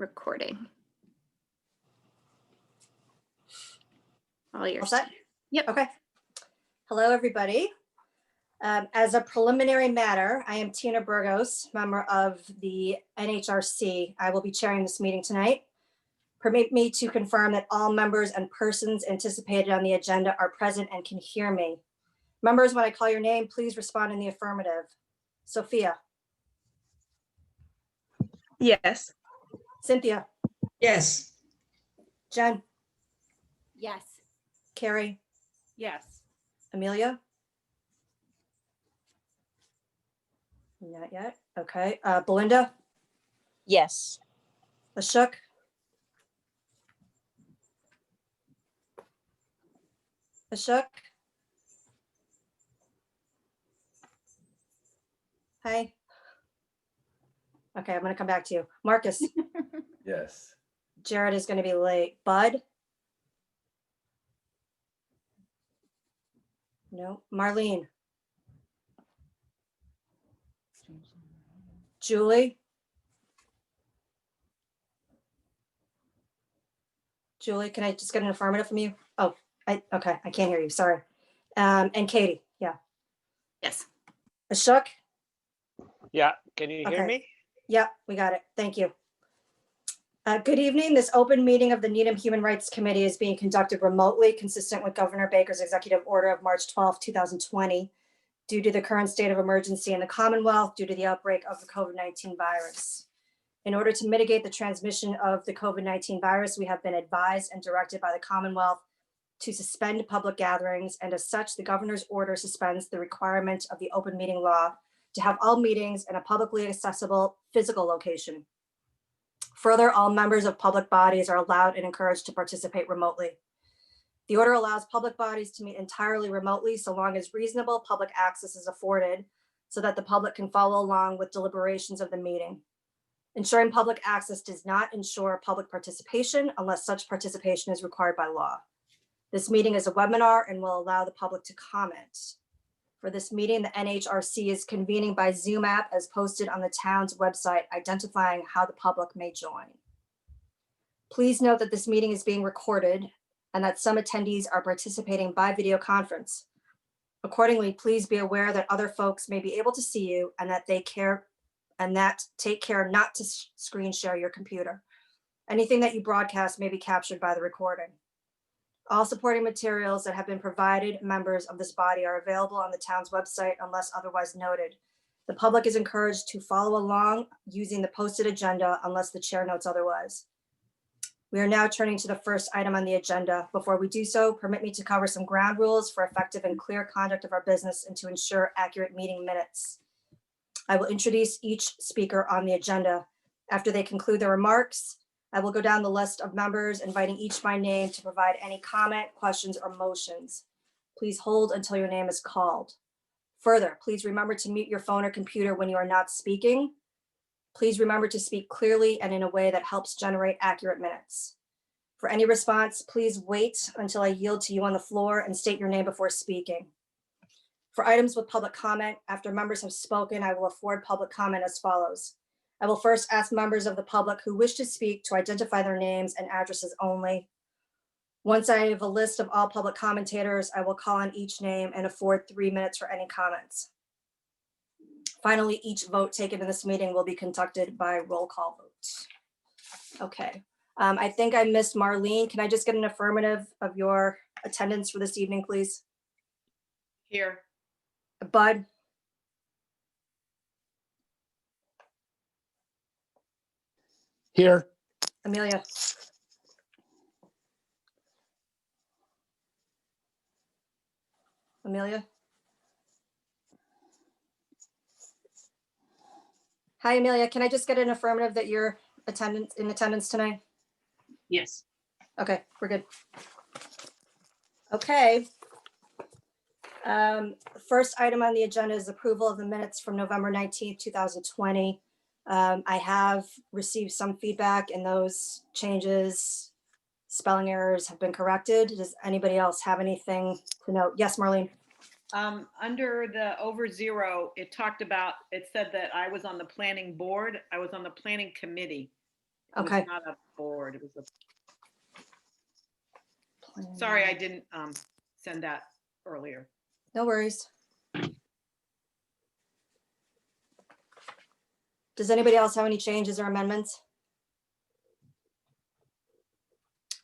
recording. All yours. All set? Yep. Okay. Hello, everybody. As a preliminary matter, I am Tina Burgos, member of the NHRC. I will be chairing this meeting tonight. Permit me to confirm that all members and persons anticipated on the agenda are present and can hear me. Members, when I call your name, please respond in the affirmative. Sophia. Yes. Cynthia. Yes. Jen. Yes. Carrie. Yes. Amelia. Not yet. Okay. Belinda. Yes. Ashok. Ashok. Hi. Okay, I'm going to come back to you. Marcus. Yes. Jared is going to be late. Bud. No. Marlene. Julie. Julie, can I just get an affirmative from you? Oh, okay, I can't hear you. Sorry. And Katie. Yeah. Yes. Ashok. Yeah, can you hear Okay. me? Yeah, we got it. Thank you. Good evening. This open meeting of the Needham Human Rights Committee is being conducted remotely, consistent with Governor Baker's executive order of March 12, 2020, due to the current state of emergency in the Commonwealth due to the outbreak of the COVID-19 virus. In order to mitigate the transmission of the COVID-19 virus, we have been advised and directed by the Commonwealth to suspend public gatherings, and as such, the governor's order suspends the requirement of the open meeting law to have all meetings in a publicly accessible physical location. Further, all members of public bodies are allowed and encouraged to participate remotely. The order allows public bodies to meet entirely remotely so long as reasonable public access is afforded so that the public can follow along with deliberations of the meeting. Ensuring public access does not ensure public participation unless such participation is required by law. This meeting is a webinar and will allow the public to comment. For this meeting, the NHRC is convening by Zoom app as posted on the town's website, identifying how the public may join. Please note that this meeting is being recorded and that some attendees are participating by video conference. Accordingly, please be aware that other folks may be able to see you and that take care not to screen share your computer. Anything that you broadcast may be captured by the recording. All supporting materials that have been provided members of this body are available on the town's website unless otherwise noted. The public is encouraged to follow along using the posted agenda unless the chair notes otherwise. We are now turning to the first item on the agenda. Before we do so, permit me to cover some ground rules for effective and clear conduct of our business and to ensure accurate meeting minutes. I will introduce each speaker on the agenda. After they conclude their remarks, I will go down the list of members, inviting each by name to provide any comment, questions, or motions. Please hold until your name is called. Further, please remember to mute your phone or computer when you are not speaking. Please remember to speak clearly and in a way that helps generate accurate minutes. For any response, please wait until I yield to you on the floor and state your name before speaking. For items with public comment, after members have spoken, I will afford public comment as follows. I will first ask members of the public who wish to speak to identify their names and addresses only. Once I have a list of all public commentators, I will call on each name and afford 3 minutes for any comments. Finally, each vote taken in this meeting will be conducted by roll call vote. Okay, I think I missed Marlene. Can I just get an affirmative of your attendance for this evening, please? Here. Bud? Here. Amelia? Amelia? Hi, Amelia. Can I just get an affirmative that you're in attendance tonight? Yes. Okay, we're good. Okay. First item on the agenda is approval of the minutes from November 19th, 2020. I have received some feedback and those changes, spelling errors have been corrected. Does anybody else have anything to note? Yes, Marlene. Under the over zero, it said that I was on the planning board. I was on the planning committee. It was Okay. not a board, it was a, sorry, I didn't send that earlier. No worries. Does anybody else have any changes or amendments?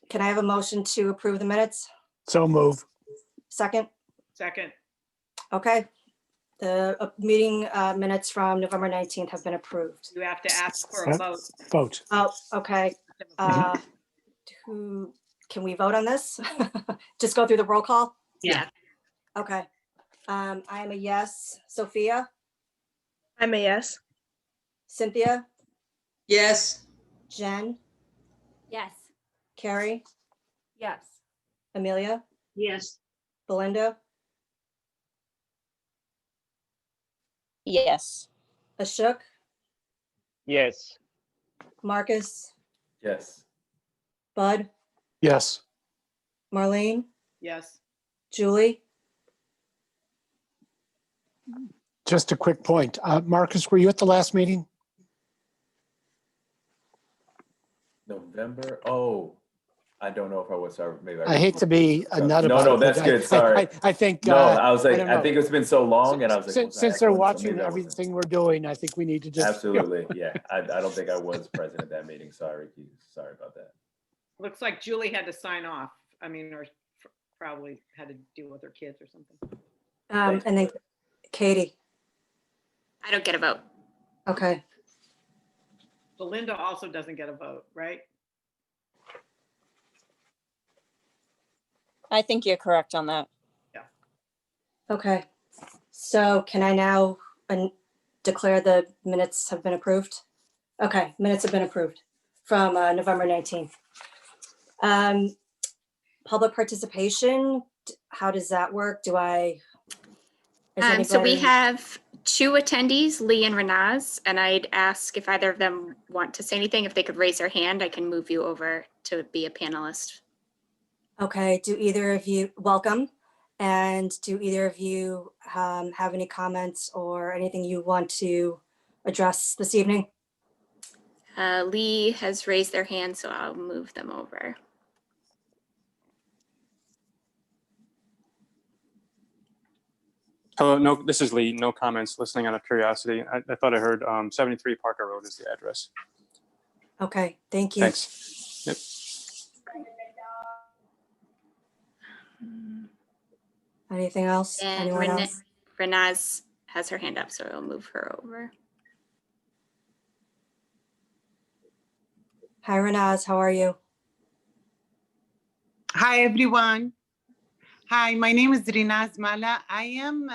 Can I have a motion to approve the minutes? So move. Second? Second, Okay. The meeting minutes from November 19th have been approved. you have to ask for a vote. Vote. Oh, okay. Can we vote on this? Just go through the roll call? Yeah. Okay. I am a yes. Sophia? I'm a yes. Cynthia? Yes. Jen? Yes. Carrie? Yes. Amelia? Yes. Belinda? Yes. Ashok? Yes. Marcus? Yes. Bud? Yes. Marlene? Yes. Julie? Just a quick point. Marcus, were you at the last meeting? November? Oh, I don't know if I was, sorry, maybe. I hate to be a nut No, about no, it. that's but good, sorry. I think. No, I was like, don't I know. think it's been so long and I was like. was I Since they're at one? So watching maybe I wasn't. everything we're doing, I think we need to just. Absolutely, yeah. I don't think I was present at that meeting. Sorry, Keith. Sorry about that. Looks like Julie had to sign off. I mean, or probably had to deal with her kids or something. And then Katie? I don't get a vote. Okay. Belinda also doesn't get a vote, right? I think you're correct on that. Okay. So can I now declare the minutes have been approved? Okay, minutes have been approved from November 19th. Public participation, how does that work? Do I? is So we anybody- have 2 attendees, Lee and Renaz, and I'd ask if either of them want to say anything, if they could raise their hand, I can move you over to be a panelist. Okay, do either of you, welcome. And do either of you have any comments or anything you want to address this evening? Lee has raised their hand, so I'll move them over. Hello, no, this is Lee. No comments, listening out of curiosity. I thought I heard 73 Parker Road is the address. Okay, thank you. Thanks. Yep. Anything else? And Anyone else? Renaz has her hand up, so I'll move her over. Hi, Renaz, how are you? Hi, everyone. Hi, my name is Rinaz Mala. I am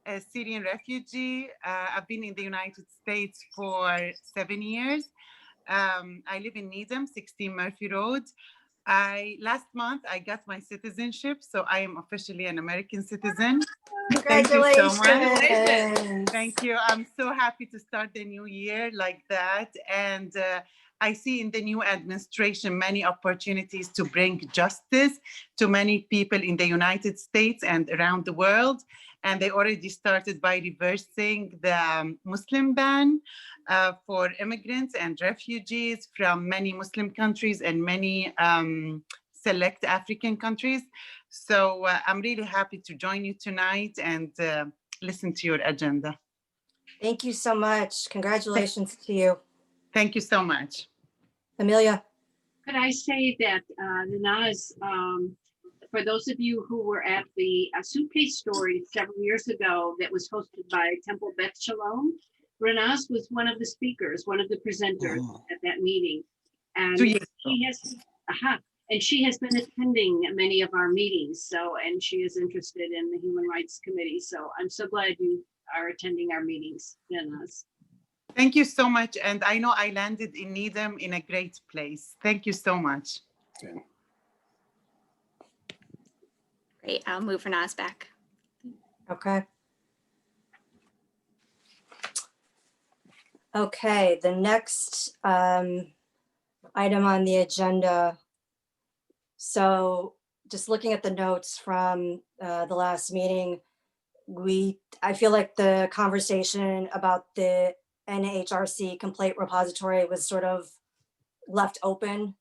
a Syrian refugee. I've been in the United States for 7 years. I live in Needham, 16 Murphy Road. Last month, I got my citizenship, so I am officially an American citizen. Thank you so much. Congratulations. Thank you. I'm so happy to start the new year like that. And I see in the new administration many opportunities to bring justice to many people in the United States and around the world. And they already started by reversing the Muslim ban for immigrants and refugees from many Muslim countries and many select African countries. So I'm really happy to join you tonight and listen to your agenda. Thank you so much. Congratulations to you. Thank you so much. Amelia? Could I say that Nanaz, for those of you who were at the suitcase story several years ago that was hosted by Temple Beth Shalom, Renaz was one of the speakers, one of the presenters at that meeting. And 2 years she has been attending many of our meetings. So, and she is interested in the Human Rights Committee. So I'm so glad you are attending our meetings, Renaz. Thank you so much. And I know I landed in Needham in a great place. Thank you so much. Great, I'll move Renaz back. Okay. Okay, the next item on the agenda. So just looking at the notes from the last meeting, I feel like the conversation about the NHRC complaint repository was sort of left open.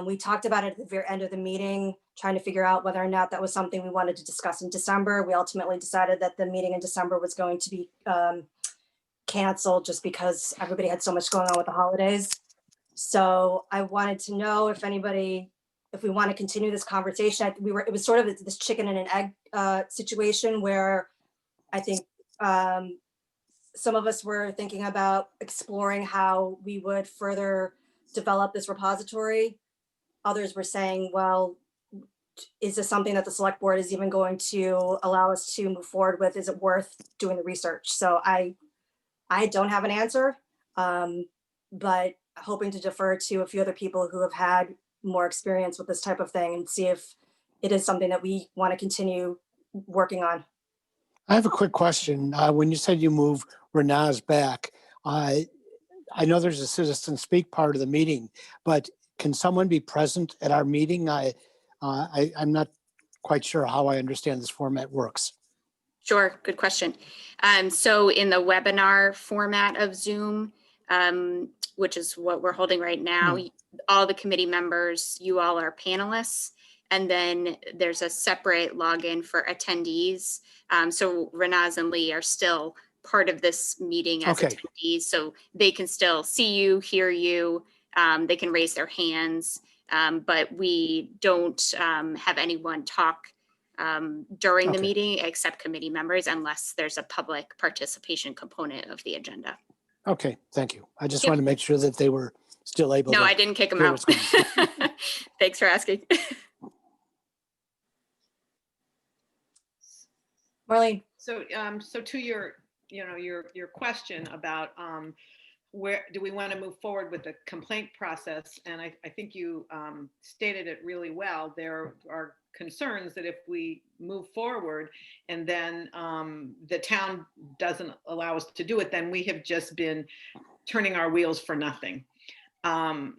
We talked about it at the very end of the meeting, trying to figure out whether or not that was something we wanted to discuss in December. We ultimately decided that the meeting in December was going to be canceled just because everybody had so much going on with the holidays. So I wanted to know if anybody, if we want to continue this conversation. It was sort of this chicken and an egg situation where I think some of us were thinking about exploring how we would further develop this repository. Others were saying, well, is this something that the select board is even going to allow us to move forward with? Is it worth doing the research? So I don't have an answer, but hoping to defer to a few other people who have had more experience with this type of thing and see if it is something that we want to continue working on. I have a quick question. When you said you move Renaz back, I know there's a citizen speak part of the meeting, but can someone be present at our meeting? I'm not quite sure how I understand this format works. Sure, good question. So in the webinar format of Zoom, which is what we're holding right now, all the committee members, you all are panelists, and then there's a separate login for attendees. So Renaz and Lee are still part of this meeting as attendees, so they can still see you, hear you, they can raise their hands, but we don't have anyone talk during the meeting except committee members unless there's a public participation component of the agenda. Okay, thank you. I just wanted to make sure that they were still able to. No, I didn't kick them out. Thanks for asking. Marlene. So, so to your, your question about where do we want to move forward with the complaint process? And I think you stated it really well. There are concerns that if we move forward and then the town doesn't allow us to do it, then we have just been turning our wheels for nothing. I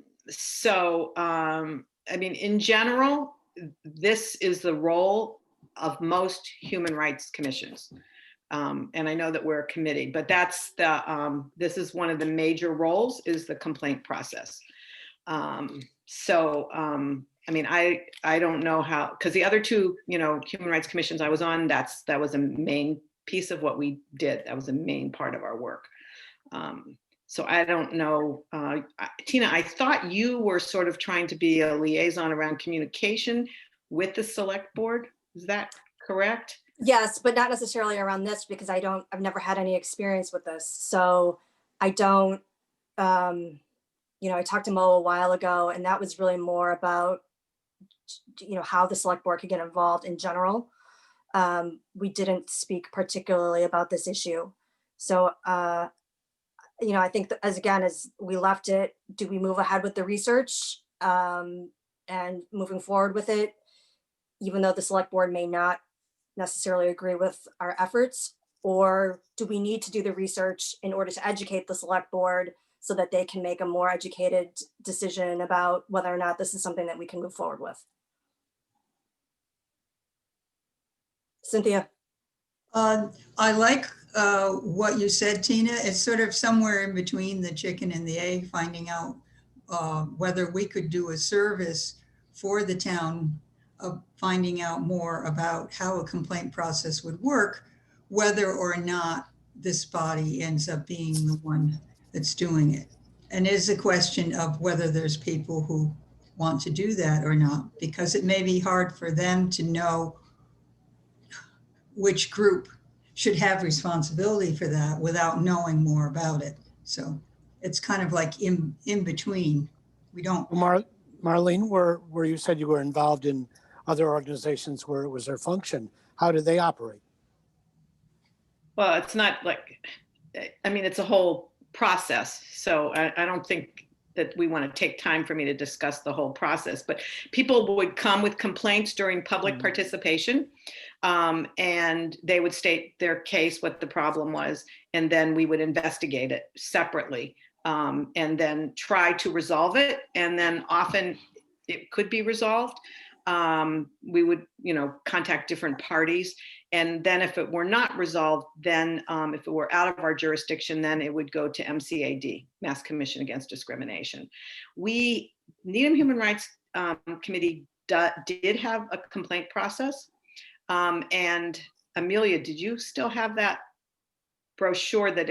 mean, in general, this is the role of most human rights commissions. And I know that we're a committee, but that's this is one of the major roles, is the complaint process. I mean, I don't know how, because the other two, human rights commissions I was on, that was a main piece of what we did. That was a main part of our work. So I don't know, Tina, I thought you were sort of trying to be a liaison around communication with the select board. Is that correct? Yes, but not necessarily around this because I've never had any experience with this. So I don't, I talked to Mo a while ago and that was really more about, how the select board could get involved in general. We didn't speak particularly about this issue. So, I think that as we left it, do we move ahead with the research and moving forward with it, even though the select board may not necessarily agree with our efforts, or do we need to do the research in order to educate the select board so that they can make a more educated decision about whether or not this is something that we can move forward with? Cynthia. I like what you said, Tina. It's sort of somewhere in between the chicken and the egg, finding out whether we could do a service for the town of finding out more about how a complaint process would work, whether or not this body ends up being the one that's doing it. And it is a question of whether there's people who want to do that or not, because it may be hard for them to know which group should have responsibility for that without knowing more about it. So it's kind of like in between. We don't. Marlene, where you said you were involved in other organizations where it was their function, how do they operate? Well, it's not like, I mean, it's a whole process. So I don't think that we want to take time for me to discuss the whole process, but people would come with complaints during public participation, and they would state their case, what the problem was, and then we would investigate it separately, and then try to resolve it. And then often it could be resolved. we would, contact different parties. And then if it were not resolved, then if it were out of our jurisdiction, then it would go to MCAD, Mass Commission Against Discrimination. Needham Human Rights Committee did have a complaint process. And Amelia, did you still have that brochure that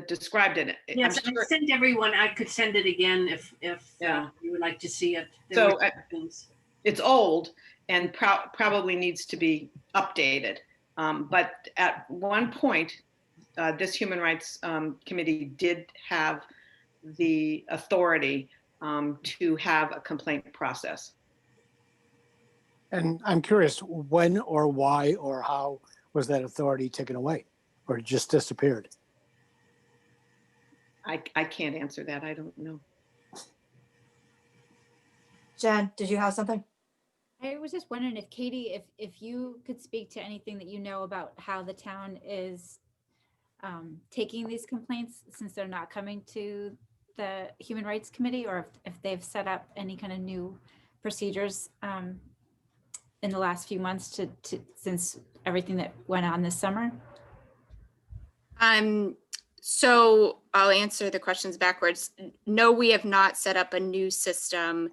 described it? Yes, I sent everyone. I could send it again if you would like to see it. There So were things. it's old and probably needs to be updated. But at one point, this Human Rights Committee did have the authority to have a complaint process. And I'm curious, when or why or how was that authority taken away or just disappeared? I can't answer that. I don't know. Jen, did you have something? I was just wondering if Katie, if you could speak to anything that you know about how the town is taking these complaints since they're not coming to the Human Rights Committee, or if they've set up any kind of new procedures in the last few months since everything that went on this summer. So I'll answer the questions backwards. No, we have not set up a new system.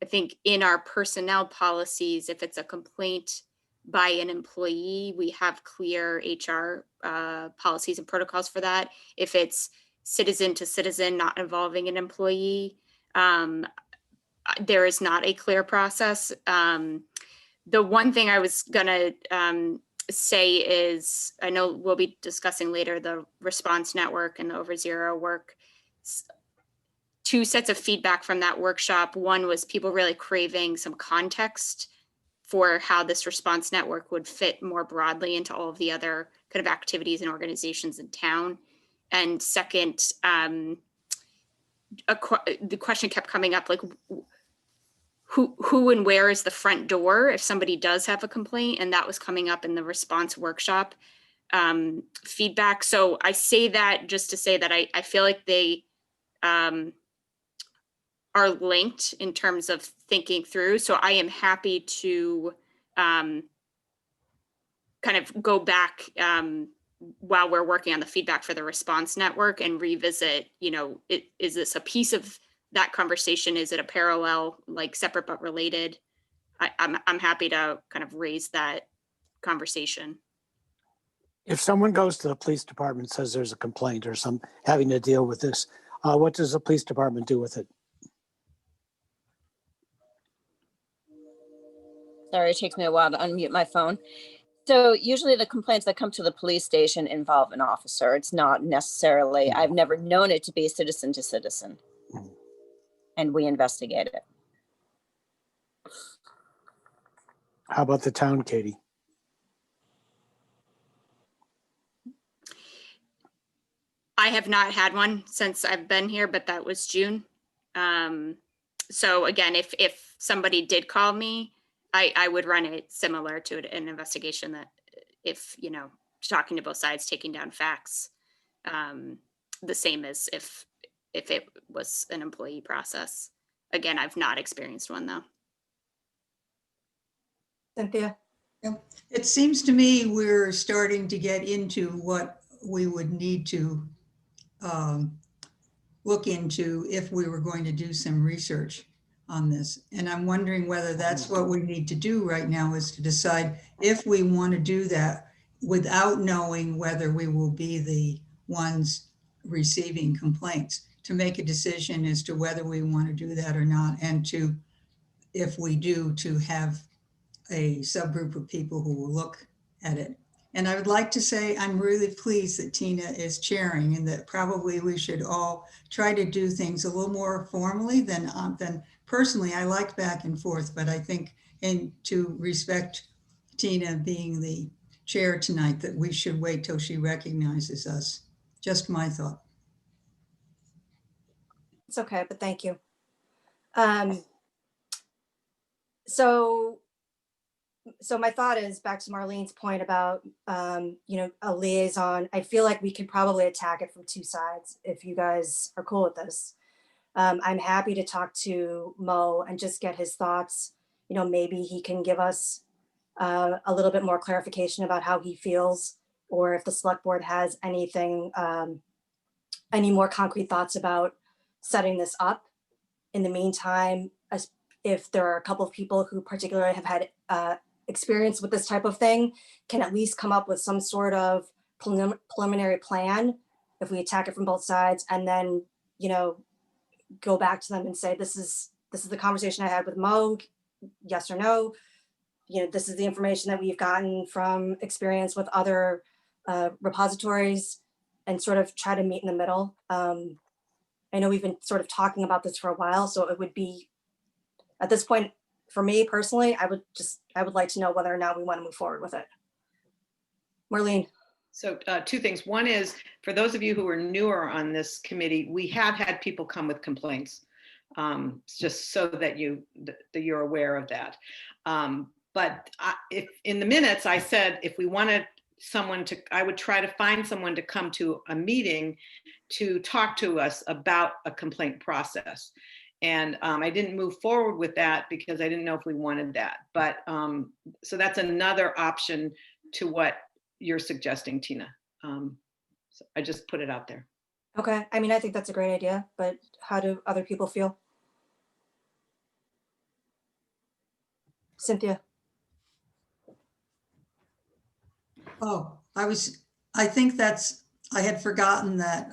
I think in our personnel policies, if it's a complaint by an employee, we have clear HR policies and protocols for that. If it's citizen to citizen, not involving an employee, there is not a clear process. The one thing I was gonna say is, I know we'll be discussing later the response network and the over zero work. Two sets of feedback from that workshop. One was people really craving some context for how this response network would fit more broadly into all of the other kind of activities and organizations in town. And second, the question kept coming up, like, who and where is the front door if somebody does have a complaint? And that was coming up in the response workshop feedback. So I say that just to say that I feel like they are linked in terms of thinking through. So I am happy to kind of go back while we're working on the feedback for the response network and revisit, is this a piece of that conversation? Is it a parallel, like separate but related? I'm happy to kind of raise that conversation. If someone goes to the police department and says there's a complaint or some having to deal with this, what does the police department do with it? Sorry, it takes me a while to unmute my phone. So usually the complaints that come to the police station involve an officer. It's not necessarily, I've never known it to be citizen to citizen. And we investigate it. How about the town, Katie? I have not had one since I've been here, but that was June. So again, if somebody did call me, I would run it similar to an investigation that if, talking to both sides, taking down facts, the same as if it was an employee process. Again, I've not experienced one though. Cynthia? It seems to me we're starting to get into what we would need to look into if we were going to do some research on this. And I'm wondering whether that's what we need to do right now, is to decide if we want to do that without knowing whether we will be the ones receiving complaints, to make a decision as to whether we want to do that or not. And to, if we do, to have a subgroup of people who will look at it. And I would like to say I'm really pleased that Tina is chairing, and that probably we should all try to do things a little more formally than personally. I like back and forth, but I think, and to respect Tina being the chair tonight, that we should wait till she recognizes us. Just my thought. It's okay, but thank you. So my thought is, back to Marlene's point about, a liaison. I feel like we can probably attack it from two sides if you guys are cool with this. I'm happy to talk to Mo and just get his thoughts, maybe he can give us a little bit more clarification about how he feels, or if the select board has anything, any more concrete thoughts about setting this up. In the meantime, if there are a couple of people who particularly have had experience with this type of thing, can at least come up with some sort of preliminary plan if we attack it from both sides, and then, go back to them and say, this is the conversation I had with Mo, yes or no. This is the information that we've gotten from experience with other repositories, and sort of try to meet in the middle. I know we've been sort of talking about this for a while, so it would be, at this point, for me personally, I would like to know whether or not we want to move forward with it. Marlene. So two things. One is, for those of you who are newer on this committee, we have had people come with complaints, just so that you're aware of that. But if in the minutes I said, if we wanted someone to, I would try to find someone to come to a meeting to talk to us about a complaint process. And I didn't move forward with that because I didn't know if we wanted that. But so that's another option to what you're suggesting, Tina. So I just put it out there. Okay, I mean, I think that's a great idea, but how do other people feel? Cynthia. Oh, I think I had forgotten that,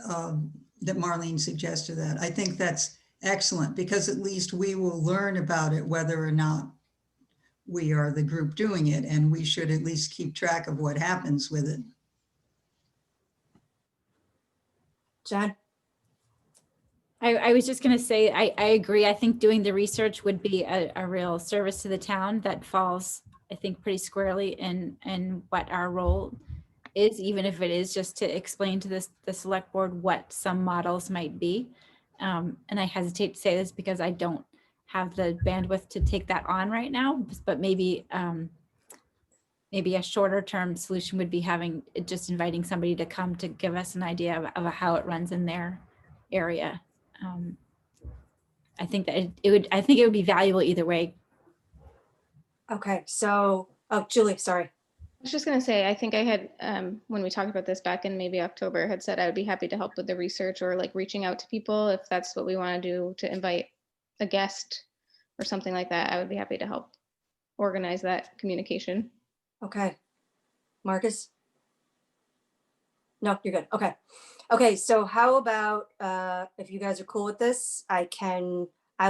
that Marlene suggested that. I think that's excellent, because at least we will learn about it, whether or not we are the group doing it, and we should at least keep track of what happens with it. Jen? I was just going to say, I agree. I think doing the research would be a real service to the town that falls, I think, pretty squarely in what our role is, even if it is just to explain to the select board what some models might be. And I hesitate to say this because I don't have the bandwidth to take that on right now, but maybe maybe a shorter term solution would be just inviting somebody to come to give us an idea of how it runs in their area. I think that I think it would be valuable either way. Okay, so, oh, Julie, sorry. I was just gonna say, I think I had, when we talked about this back in maybe October, had said I would be happy to help with the research, or like reaching out to people if that's what we want to do, to invite a guest or something like that. I would be happy to help organize that communication. Okay. Marcus? No, you're good. Okay. Okay, so how about if you guys are cool with this, I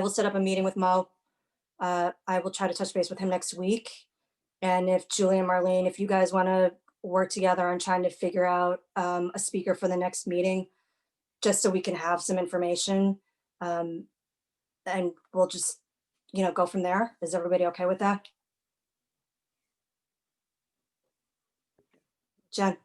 will set up a meeting with Mo. I will try to touch base with him next week. And if Julie and Marlene, if you guys want to work together on trying to figure out a speaker for the next meeting, just so we can have some information, and we'll just, go from there. Is everybody okay with that? Jen?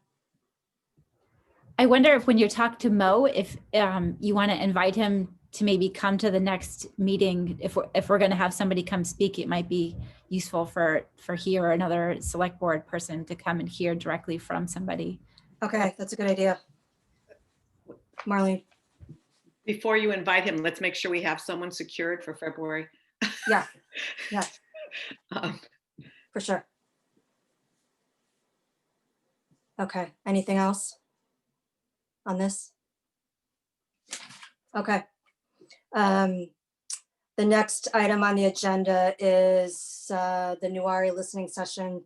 I wonder if when you talk to Mo, if you want to invite him to maybe come to the next meeting, if we're going to have somebody come speak, it might be useful for he or another select board person to come and hear directly from somebody. Okay, that's a good idea. Marlene? Before you invite him, let's make sure we have someone secured for February. Yeah, Um, for sure. Okay, anything else on this? Okay. The next item on the agenda is the Newari listening session.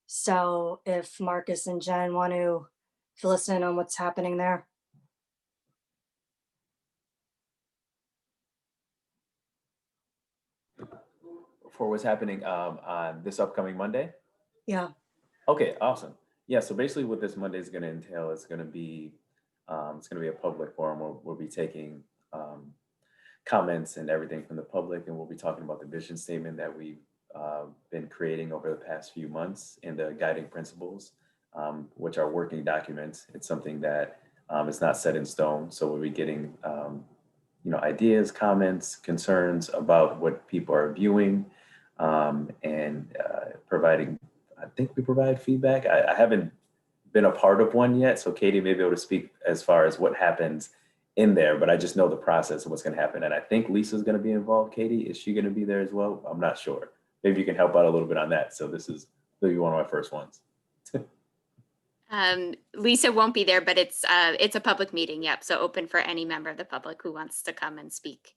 So if Marcus and Jen want to fill us in on what's happening there. For what's happening on this upcoming Monday? Yeah. Okay, awesome. Yeah, so basically what this Monday is going to entail is going to be a public forum where we'll be taking comments and everything from the public, and we'll be talking about the vision statement that we've been creating over the past few months and the guiding principles, which are working documents. It's something that is not set in stone, so we'll be getting ideas, comments, concerns about what people are viewing, and providing. I think we provide feedback. I haven't been a part of one yet, so Katie may be able to speak as far as what happens in there, but I just know the process of what's going to happen. And I think Lisa's going to be involved. Katie, is she going to be there as well? I'm not sure. maybe you can help out a little bit on that. So this is maybe one of my first ones. Lisa won't be there, but it's a public meeting. Yep. So open for any member of the public who wants to come and speak.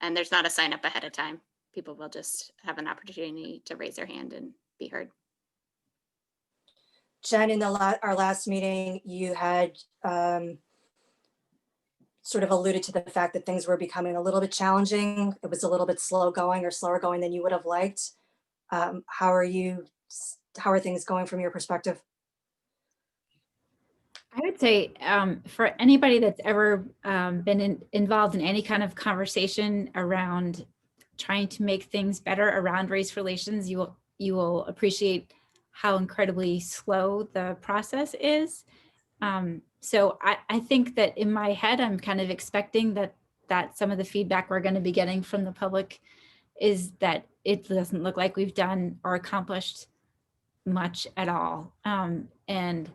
And there's not a sign up ahead of time. People will just have an opportunity to raise their hand and be heard. Jen, in our last meeting, you had sort of alluded to the fact that things were becoming a little bit challenging. It was a little bit slow going or slower going than you would have liked. How are things going from your perspective? I would say for anybody that's ever been involved in any kind of conversation around trying to make things better around race relations, you will appreciate how incredibly slow the process is. So I think that in my head, I'm kind of expecting that some of the feedback we're going to be getting from the public is that it doesn't look like we've done or accomplished much at all. And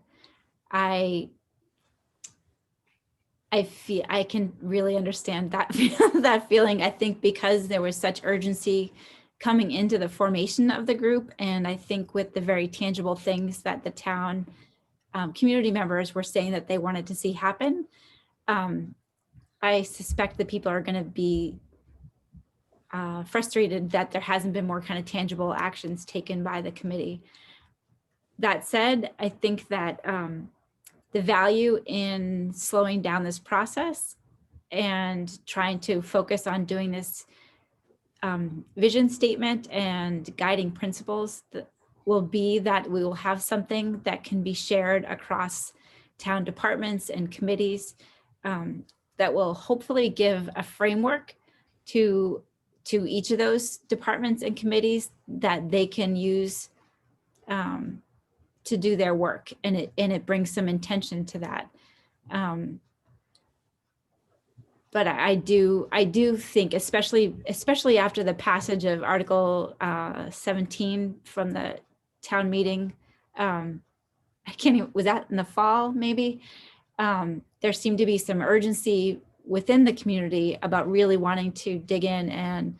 I feel I can really understand that that feeling. I think because there was such urgency coming into the formation of the group, and I think with the very tangible things that the town community members were saying that they wanted to see happen, I suspect that people are going to be frustrated that there hasn't been more kind of tangible actions taken by the committee. That said, I think that the value in slowing down this process and trying to focus on doing this vision statement and guiding principles that will be that we will have something that can be shared across town departments and committees that will hopefully give a framework to each of those departments and committees that they can use to do their work, and it brings some intention to that. But I do think, especially after the passage of Article 17 from the town meeting, I can't even, was that in the fall maybe? There seemed to be some urgency within the community about really wanting to dig in and,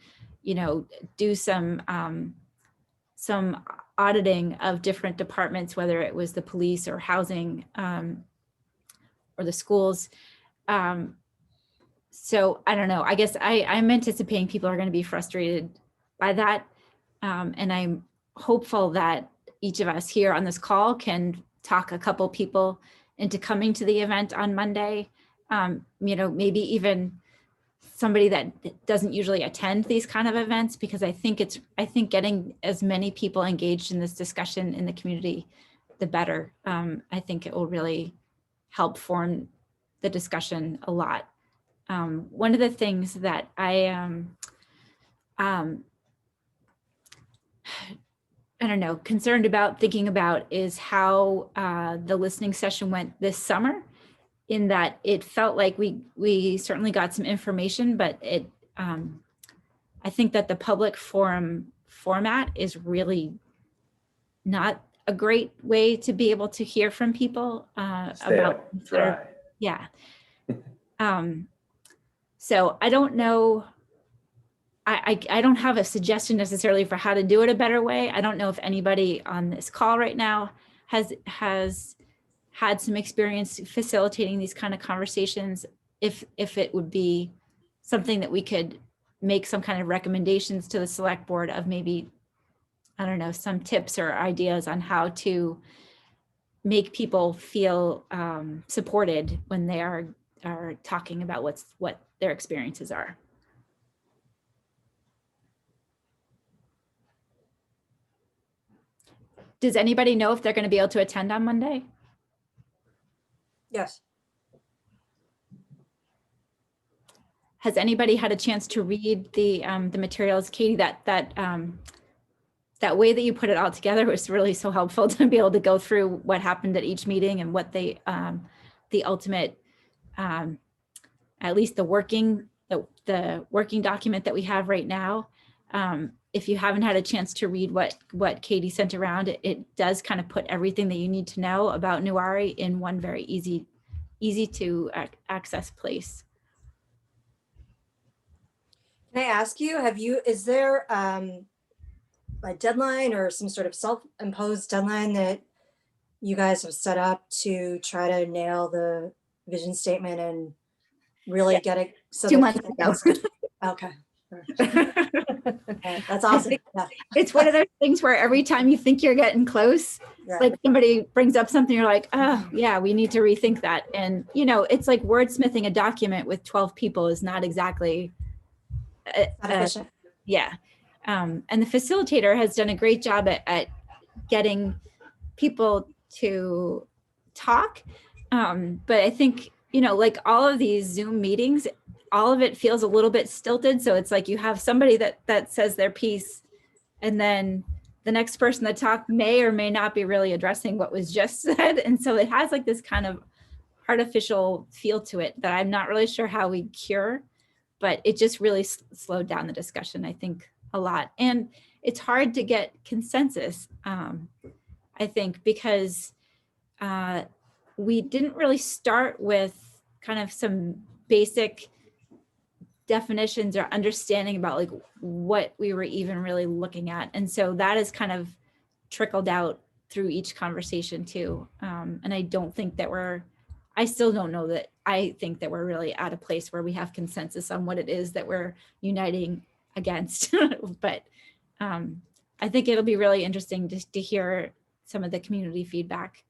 do some auditing of different departments, whether it was the police or housing or the schools. So I don't know, I guess I'm anticipating people are going to be frustrated by that. And I'm hopeful that each of us here on this call can talk a couple people into coming to the event on Monday. Maybe even somebody that doesn't usually attend these kind of events, because I think getting as many people engaged in this discussion in the community, the better. I think it will really help form the discussion a lot. One of the things that I don't know, concerned about, thinking about, is how the listening session went this summer, in that it felt like we certainly got some information, but I think that the public forum format is really not a great way to be able to hear from people about dry. Yeah. So I don't know. I don't have a suggestion necessarily for how to do it a better way. I don't know if anybody on this call right now has had some experience facilitating these kind of conversations, if it would be something that we could make some kind of recommendations to the select board of, maybe, I don't know, some tips or ideas on how to make people feel supported when they are talking about what their experiences are. Does anybody know if they're going to be able to attend on Monday? Yes. Has anybody had a chance to read the materials? Katie, that way that you put it all together was really so helpful to be able to go through what happened at each meeting and what the ultimate, at least the working document that we have right now. If you haven't had a chance to read what Katie sent around, it does kind of put everything that you need to know about Newari in one very easy to access place. Can I ask you, is there a deadline or some sort of self-imposed deadline that you guys have set up to try to nail the vision statement and really Yeah. get it? So 2 that months people- ago. Okay. That's awesome. Yeah. It's one of those things where every time you think you're getting close, Yeah. like somebody brings up something, you're like, oh yeah, we need to rethink that. And you know, it's like wordsmithing a document with 12 people is not exactly, Not efficient. yeah. And the facilitator has done a great job at getting people to talk. But I think, you know, like all of these Zoom meetings, all of it feels a little bit stilted. So it's like you have somebody that says their piece, and then the next person that talked may or may not be really addressing what was just said. And so it has like this kind of artificial feel to it that I'm not really sure how we cure, but it just really slowed down the discussion, I think, a lot. And it's hard to get consensus, I think, because we didn't really start with kind of some basic definitions or understanding about like what we were even really looking at. And so that has kind of trickled out through each conversation too. And I don't think that I still don't know that I think that we're really at a place where we have consensus on what it is that we're uniting against. But I think it'll be really interesting just to hear some of the community feedback.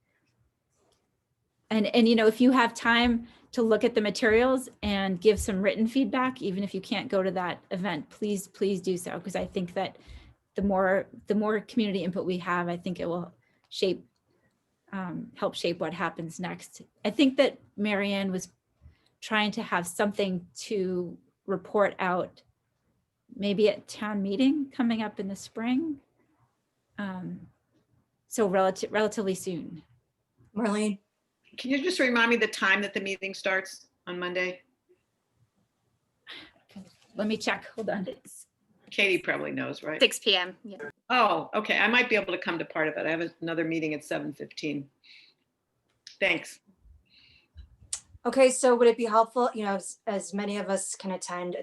And you know, if you have time to look at the materials and give some written feedback, even if you can't go to that event, please do so, because I think that the more community input we have, I think it will help shape what happens next. I think that Marianne was trying to have something to report out maybe at town meeting coming up in the spring. So relatively soon. Marlene? Can you just remind me the time that the meeting starts on Monday? Let me check, hold on. Katie probably knows, right? 6 p.m. Yeah. Oh, okay. I might be able to come to part of it. I have another meeting at 7:15. Thanks. Okay, so would it be helpful, you know, as many of us can attend,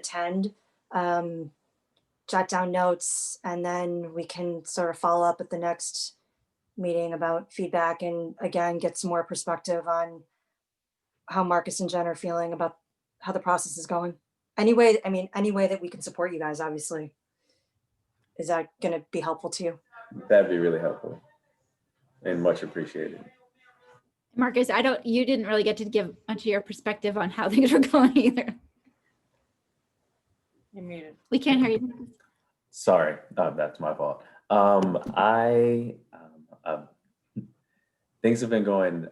jot down notes, and then we can sort of follow up at the next meeting about feedback and again, get some more perspective on how Marcus and Jen are feeling about how the process is going. Any way that we can support you guys, obviously. Is that going to be helpful to you? That'd be really helpful and much appreciated. Marcus, you didn't really get to give much of your perspective on how things are going either. You're muted. We can't hear you. Sorry, that's my fault. Things have been going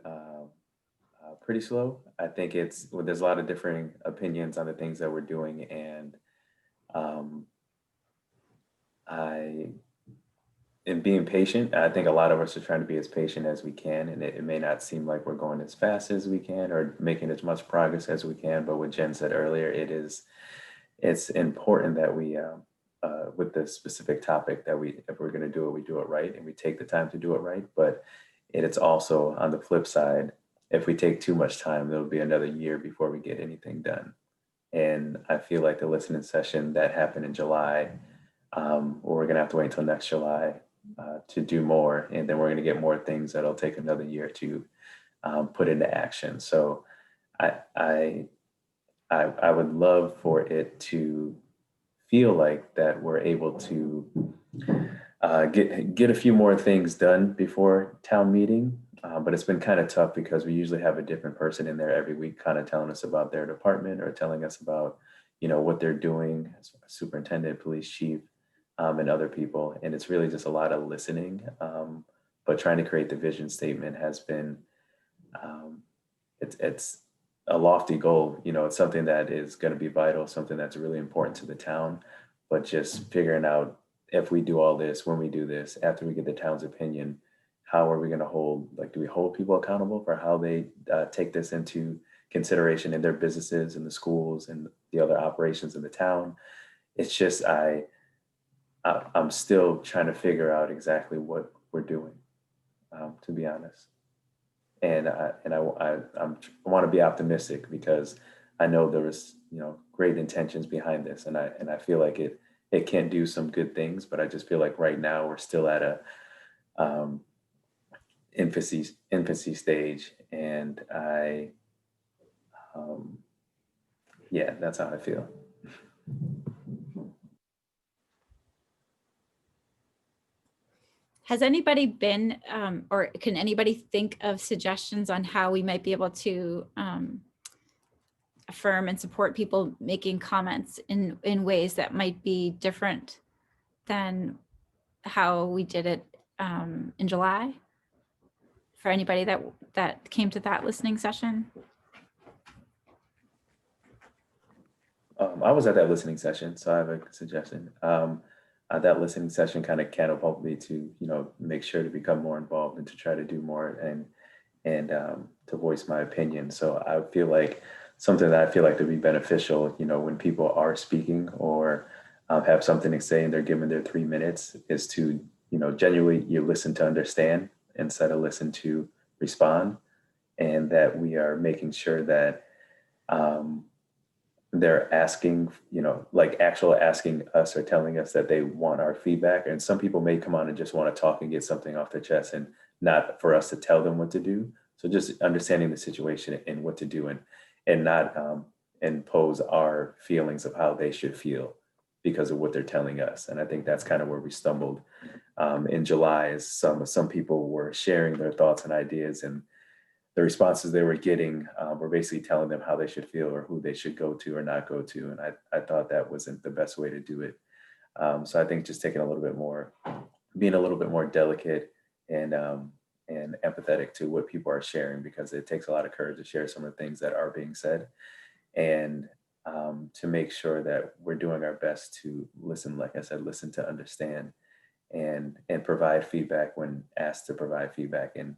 pretty slow. I think there's a lot of differing opinions on the things that we're doing, and in being patient, I think a lot of us are trying to be as patient as we can, and it may not seem like we're going as fast as we can or making as much progress as we can. But what Jen said earlier, it's important that we, with this specific topic, that if we're going to do it, we do it right, and we take the time to do it right. But it's also on the flip side, if we take too much time, there'll be another year before we get anything done. And I feel like the listening session that happened in July, we're going to have to wait until next July to do more. And then we're going to get more things that'll take another year to put into action. So I would love for it to feel like that we're able to get a few more things done before town meeting. But it's been kind of tough because we usually have a different person in there every week kind of telling us about their department or telling us about, you know, what they're doing, superintendent, police chief, and other people. And it's really just a lot of listening. But trying to create the vision statement has been, it's a lofty goal. You know, it's something that is going to be vital, something that's really important to the town. But just figuring out if we do all this, when we do this, after we get the town's opinion, how are we going to do we hold people accountable for how they take this into consideration in their businesses and the schools and the other operations in the town? It's just, I'm still trying to figure out exactly what we're doing, to be honest. And I want to be optimistic because I know there was, you know, great intentions behind this, and I feel like it it can do some good things, but I just feel like right now we're still at a infancy stage, and yeah, that's how I feel. Has anybody been, or can anybody think of suggestions on how we might be able to affirm and support people making comments in ways that might be different than how we did it in July? For anybody that came to that listening session? I was at that listening session, so I have a suggestion. That listening session kind of catapulted me to, make sure to become more involved and to try to do more and to voice my opinion. So I feel like something that I feel like would be beneficial, when people are speaking or have something to say and they're given their 3 minutes, is to, genuinely you listen to understand instead of listen to respond, and that we are making sure that they're asking, asking us or telling us that they want our feedback. And some people may come on and just want to talk and get something off their chest, and not for us to tell them what to do. So just understanding the situation and what to do, and not impose our feelings of how they should feel because of what they're telling us. And I think that's kind of where we stumbled in July, is some people were sharing their thoughts and ideas, and the responses they were getting were basically telling them how they should feel or who they should go to or not go to. And I thought that wasn't the best way to do it. So I think just taking a little bit more, being a little bit more delicate and empathetic to what people are sharing, because it takes a lot of courage to share some of the things that are being said, and to make sure that we're doing our best to listen, like I said, listen to understand, and provide feedback when asked to provide feedback. And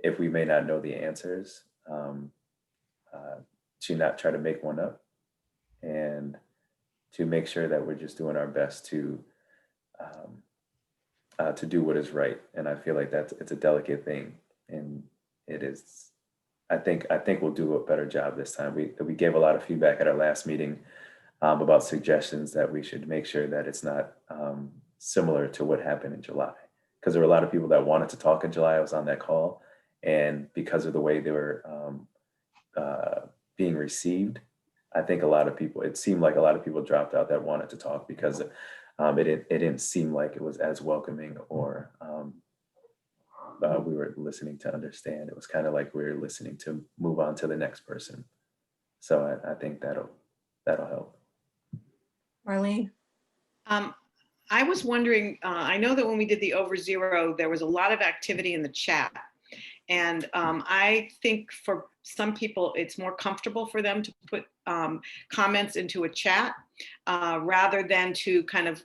if we may not know the answers, to not try to make one up, and to make sure that we're just doing our best to do what is right. And I feel like it's a delicate thing, and it is. I think we'll do a better job this time. We gave a lot of feedback at our last meeting about suggestions that we should make sure that it's not similar to what happened in July, because there were a lot of people that wanted to talk in July. I was on that call. And because of the way they were being received, I think it seemed like a lot of people dropped out that wanted to talk, because it didn't seem like it was as welcoming, or we were listening to understand. It was kind of like we were listening to move on to the next person. So I think that'll help. Marlene? I was wondering, I know that when we did the over zero, there was a lot of activity in the chat. And I think for some people, it's more comfortable for them to put comments into a chat rather than to kind of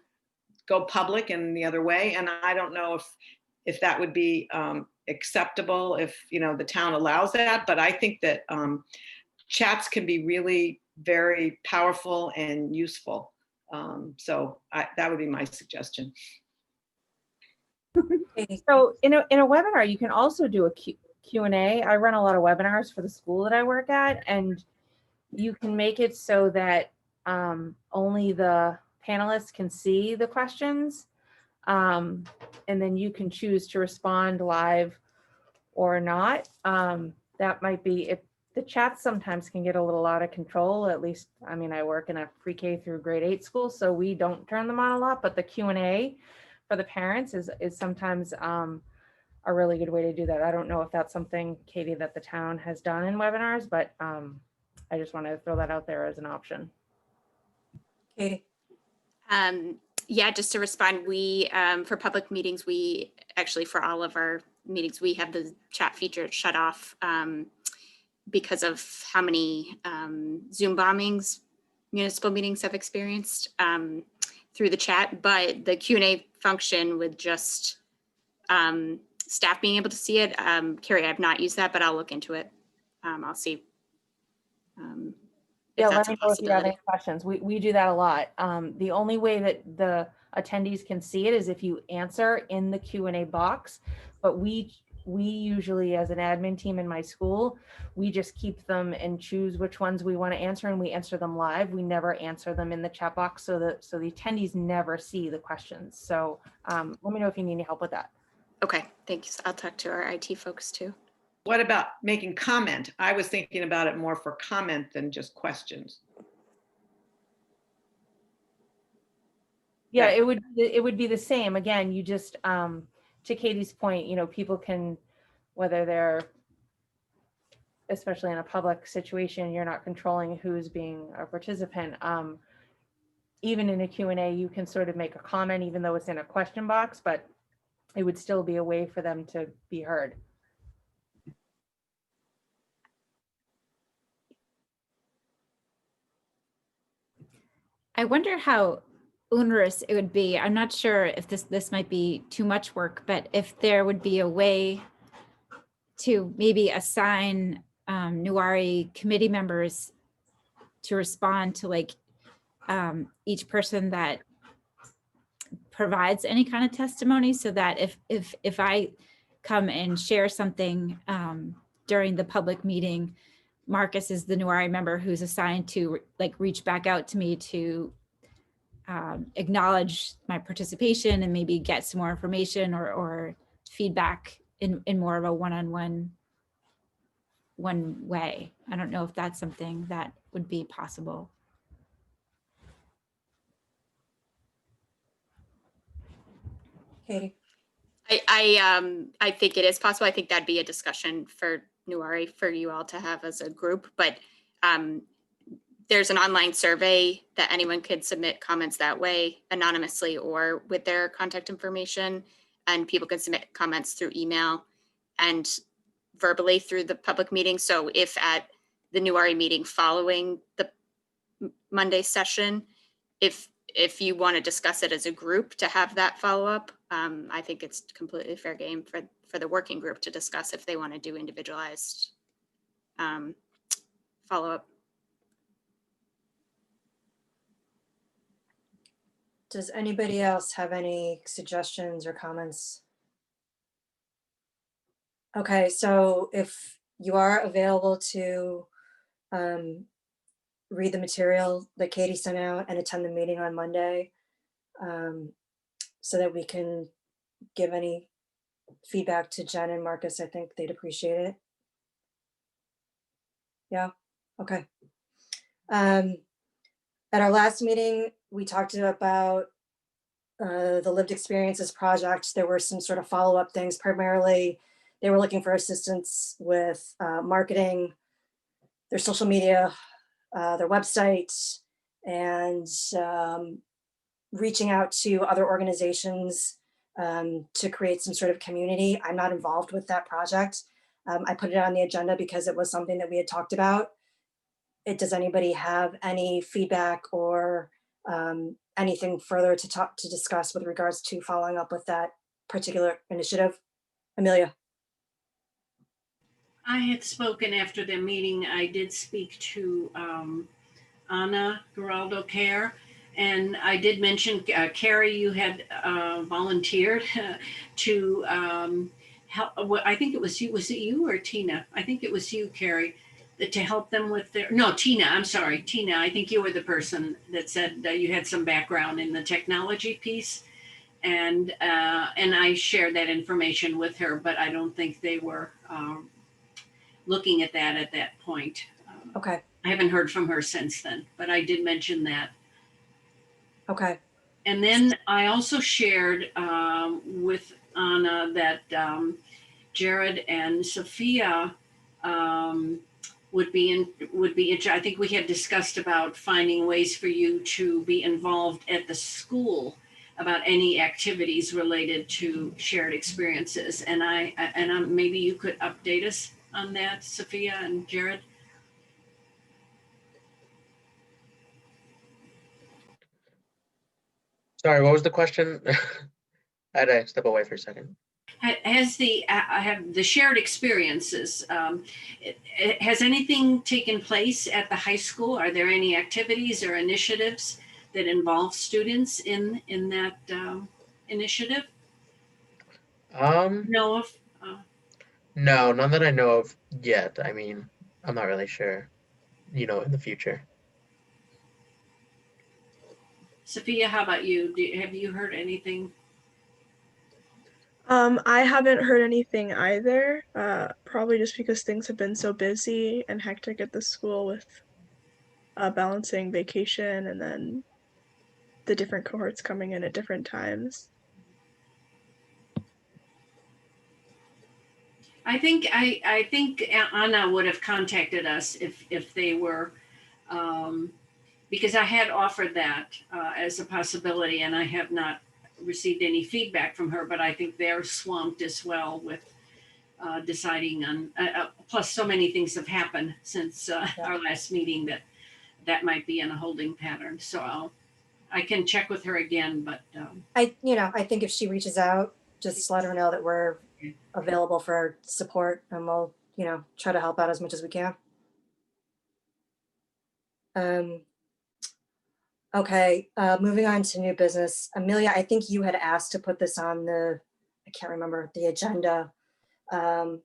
go public and the other way. And I don't know if that would be acceptable if the town allows that. But I think that chats can be really very powerful and useful. So that would be my suggestion. So in a webinar, you can also do a Q&A. I run a lot of webinars for the school that I work at, and you can make it so that only the panelists can see the questions. And then you can choose to respond live or not. That might be, if the chats sometimes can get a little out of control, at least, I mean, I work in a pre-K through grade 8 school, so we don't turn them on a lot, but the Q&A for the parents is sometimes a really good way to do that. I don't know if that's something, Katie, that the town has done in webinars, but I just want to throw that out there as an option. Katie? Yeah, just to respond, we, for public meetings, we actually, for all of our meetings, we have the chat feature shut off because of how many Zoom bombings municipal meetings have experienced through the chat. But the Q&A function with just staff being able to see it, Carrie, I've not used that, but I'll look into it. I'll see. Yeah, let me know if you have any questions. We do that a lot. The only way that the attendees can see it is if you answer in the Q&A box, but we we usually, as an admin team in my school, we just keep them and choose which ones we want to answer, and we answer them live. We never answer them in the chat box, so the attendees never see the questions. So let me know if you need any help with that. Okay, thanks. I'll talk to our IT folks too. What about making comment? I was thinking about it more for comment than just questions. Yeah, it would be the same. Again, you just, to Katie's point, you know, people can, whether they're, especially in a public situation, you're not controlling who's being a participant. Even in a Q&A, you can sort of make a comment, even though it's in a question box, but it would still be a way for them to be heard. I wonder how onerous it would be. I'm not sure if this might be too much work, but if there would be a way to maybe assign Nuwari committee members to respond to like each person that provides any kind of testimony, so that if I come and share something during the public meeting, Marcus is the Nuwari member who's assigned to like reach back out to me to acknowledge my participation and maybe get some more information or feedback in more of a one-on-one way. I don't know if that's something that would be possible. Katie? I think it is possible. I think that'd be a discussion for Nuwari for you all to have as a group, but there's an online survey that anyone could submit comments that way anonymously or with their contact information, and people can submit comments through email and verbally through the public meeting. So if at the Nuwari meeting following the Monday session, if you want to discuss it as a group to have that follow-up, I think it's completely fair game for the working group to discuss if they want to do individualized follow-up. Does anybody else have any suggestions or comments? Okay, so if you are available to read the material that Katie sent out and attend the meeting on Monday, so that we can give any feedback to Jen and Marcus, I think they'd appreciate it. Yeah, okay. At our last meeting, we talked about the lived experiences project. There were some sort of follow-up things. Primarily, they were looking for assistance with marketing, their social media, their website, and reaching out to other organizations to create some sort of community. I'm not involved with that project. I put it on the agenda because it was something that we had talked about. Does anybody have any feedback or anything further to discuss with regards to following up with that particular initiative? Amelia. I had spoken after the meeting. I did speak to Anna Geraldo Care, and I did mention, Carrie, you had volunteered to help. I think it was you. Was it you or Tina? I think it was you, Carrie, to help them with their, no, Tina, I'm sorry, Tina, I think you were the person that said that you had some background in the technology piece. And I shared that information with her, but I don't think they were looking at that point. Okay. I haven't heard from her since then, but I did mention that. Okay. And then I also shared with Anna that Jared and Sophia would be I think we had discussed about finding ways for you to be involved at the school about any activities related to shared experiences. And maybe you could update us on that, Sophia and Jared. Sorry, what was the question? I had to step away for a second. Has the shared experiences, has anything taken place at the high school? Are there any activities or initiatives that involve students in that initiative? Um, Know of? No, none that I know of yet. I mean, I'm not really sure, in the future. Sophia, how about you? Have you heard anything? I haven't heard anything either, probably just because things have been so busy and hectic at the school with balancing vacation and then the different cohorts coming in at different times. I think Anna would have contacted us if they were, because I had offered that as a possibility, and I have not received any feedback from her, but I think they're swamped as well with deciding on, plus so many things have happened since our last meeting that might be in a holding pattern. So I can check with her again, but. I think if she reaches out, just let her know that we're available for support, and we'll, try to help out as much as we can. Okay, moving on to new business. Amelia, I think you had asked to put this on I can't remember the agenda. Or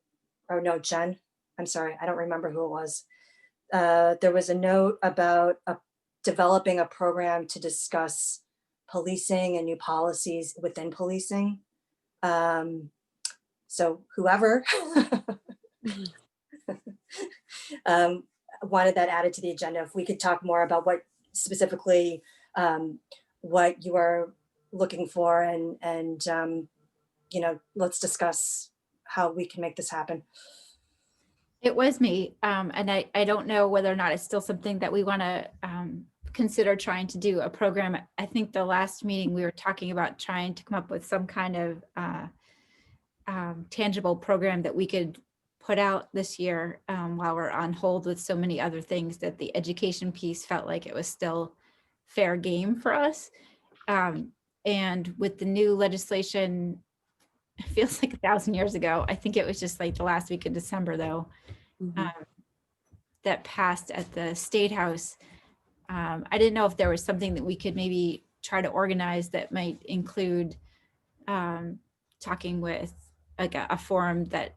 no, Jen, I'm sorry, I don't remember who it was. There was a note about developing a program to discuss policing and new policies within policing. So whoever wanted that added to the agenda, if we could talk more about what specifically what you are looking for, and let's discuss how we can make this happen. It was me, and I don't know whether or not it's still something that we want to consider trying to do a program. I think the last meeting we were talking about trying to come up with some kind of tangible program that we could put out this year while we're on hold with so many other things, that the education piece felt like it was still fair game for us. And with the new legislation, it feels like 1,000 years ago. I think it was just like the last week of December though, that passed at the State House. I didn't know if there was something that we could maybe try to organize that might include talking with like a forum that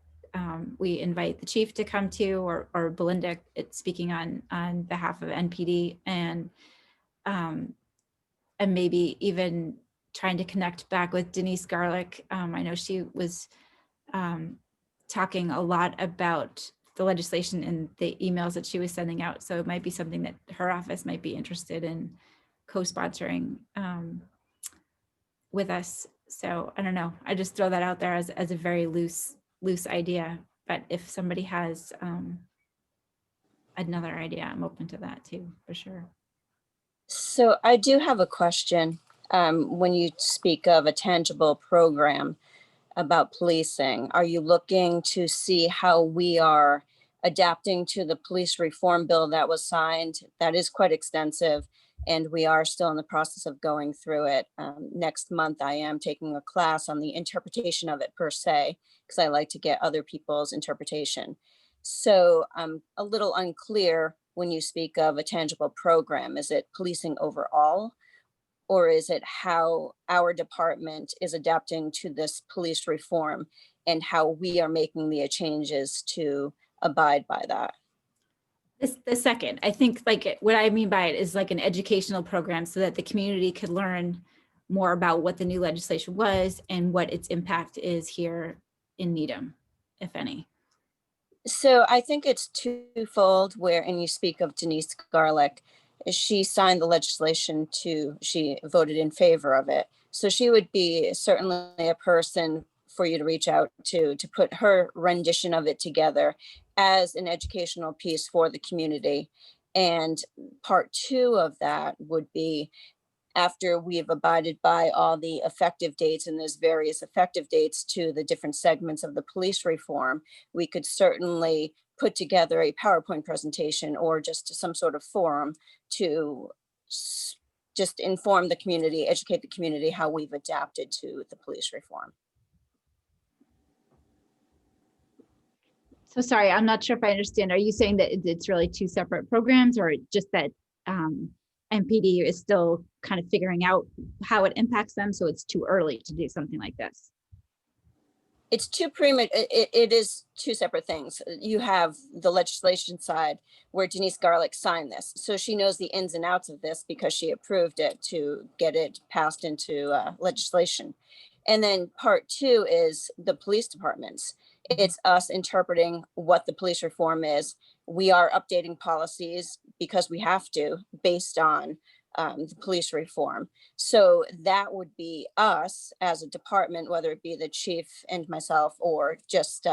we invite the chief to come to, or Belinda speaking on behalf of NPD, and maybe even trying to connect back with Denise Garlick. I know she was talking a lot about the legislation and the emails that she was sending out. So it might be something that her office might be interested in co-sponsoring with us. So I don't know. I just throw that out there as a very loose idea. But if somebody has another idea, I'm open to that too, for sure. So I do have a question. When you speak of a tangible program about policing, are you looking to see how we are adapting to the police reform bill that was signed? That is quite extensive, and we are still in the process of going through it. Next month, I am taking a class on the interpretation of it per se, because I like to get other people's interpretation. So I'm a little unclear when you speak of a tangible program. Is it policing overall? Or is it how our department is adapting to this police reform and how we are making the changes to abide by that? The second, I think like what I mean by it is like an educational program so that the community could learn more about what the new legislation was and what its impact is here in Needham, if any. So I think it's twofold, and you speak of Denise Garlick. She signed the legislation she voted in favor of it. So she would be certainly a person for you to reach out to put her rendition of it together as an educational piece for the community. And part two of that would be, after we've abided by all the effective dates, and there's various effective dates to the different segments of the police reform, we could certainly put together a PowerPoint presentation or just some sort of forum to just inform the community, educate the community how we've adapted to the police reform. So sorry, I'm not sure if I understand. Are you saying that it's really two separate programs, or just that NPD is still kind of figuring out how it impacts them, so it's too early to do something like this? It's too premature. It is two separate things. You have the legislation side where Denise Garlick signed this. So she knows the ins and outs of this because she approved it to get it passed into legislation. And then part two is the police departments. It's us interpreting what the police reform is. We are updating policies because we have to based on the police reform. So that would be us as a department, whether it be the chief and myself or just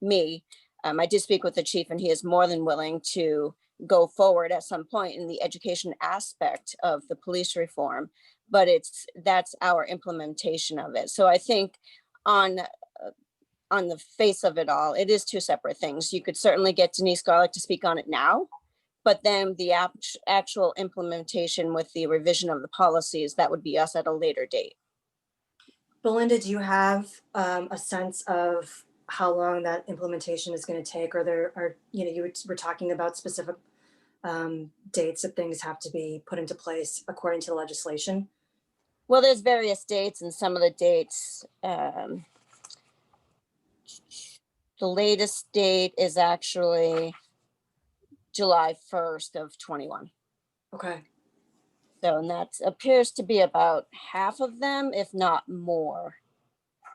me. I did speak with the chief and he is more than willing to go forward at some point in the education aspect of the police reform, but that's our implementation of it. So I think on the face of it all, it is two separate things. You could certainly get Denise Garlick to speak on it now, but then the actual implementation with the revision of the policies, that would be us at a later date. Belinda, do you have a sense of how long that implementation is going to take? Or there are, you were talking about specific dates that things have to be put into place according to the legislation? Well, there's various dates, and some of the dates, the latest date is actually July 1st of 21. Okay. So, and that appears to be about half of them, if not more.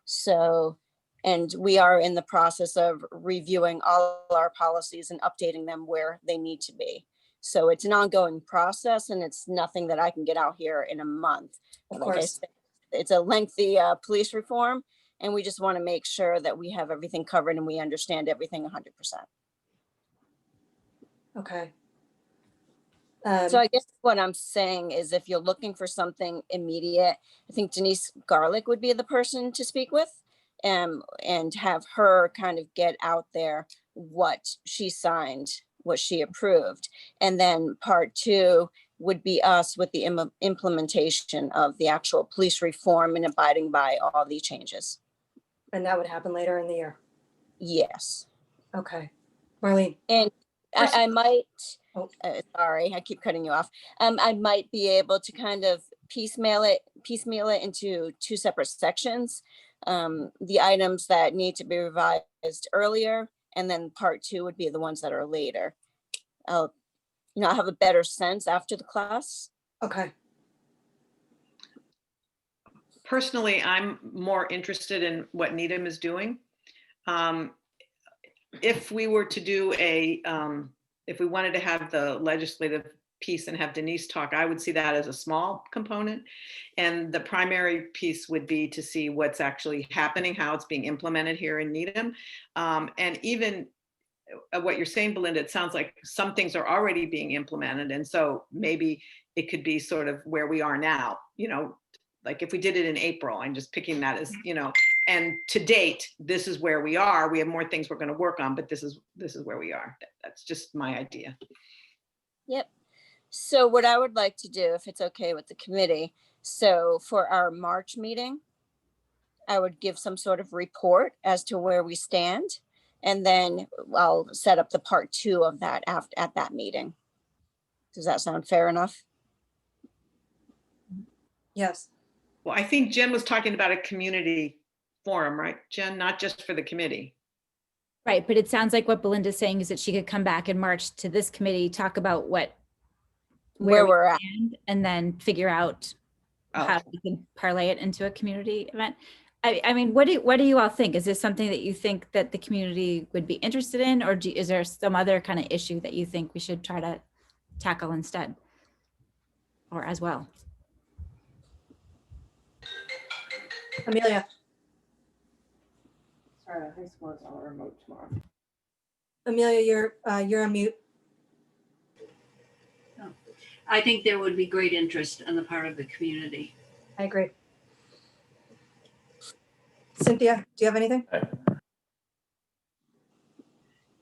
So, and we are in the process of reviewing all our policies and updating them where they need to be. So it's an ongoing process, and it's nothing that I can get out here in a month. Of Like I course. said, it's a lengthy police reform, and we just want to make sure that we have everything covered and we understand everything 100%. Okay. So I guess what I'm saying is if you're looking for something immediate, I think Denise Garlick would be the person to speak with, and have her kind of get out there what she signed, what she approved. And then part two would be us with the implementation of the actual police reform and abiding by all the changes. And that would happen later in the year? Yes. Okay. Marlene? And I might, Oh. Sorry, I keep cutting you off. I might be able to kind of piecemeal it into two separate sections. The items that need to be revised earlier, and then part two would be the ones that are later. I'll have a better sense after the class. Okay. Personally, I'm more interested in what Needham is doing. If we were to do if we wanted to have the legislative piece and have Denise talk, I would see that as a small component. And the primary piece would be to see what's actually happening, how it's being implemented here in Needham. And even what you're saying, Belinda, it sounds like some things are already being implemented. And so maybe it could be sort of where we are now, like if we did it in April, I'm just picking that as, and to date, this is where we are. We have more things we're going to work on, but this is where we are. That's just my idea. Yep. So what I would like to do, if it's okay with the committee, so for our March meeting, I would give some sort of report as to where we stand. And then I'll set up the part two of that at that meeting. Does that sound fair enough? Yes. Well, I think Jen was talking about a community forum, right, Jen? Not just for the committee. Right, but it sounds like what Belinda's saying is that she could come back in March to this committee, talk about where we're at, and then figure out how we can parlay it into a community event. I mean, what do you all think? Is this something that you think that the community would be interested in, or is there some other kind of issue that you think we should try to tackle instead or as well? Amelia? Sorry, high school is all remote tomorrow. Amelia, you're on mute. I think there would be great interest on the part of the community. I agree. Cynthia, do you have anything?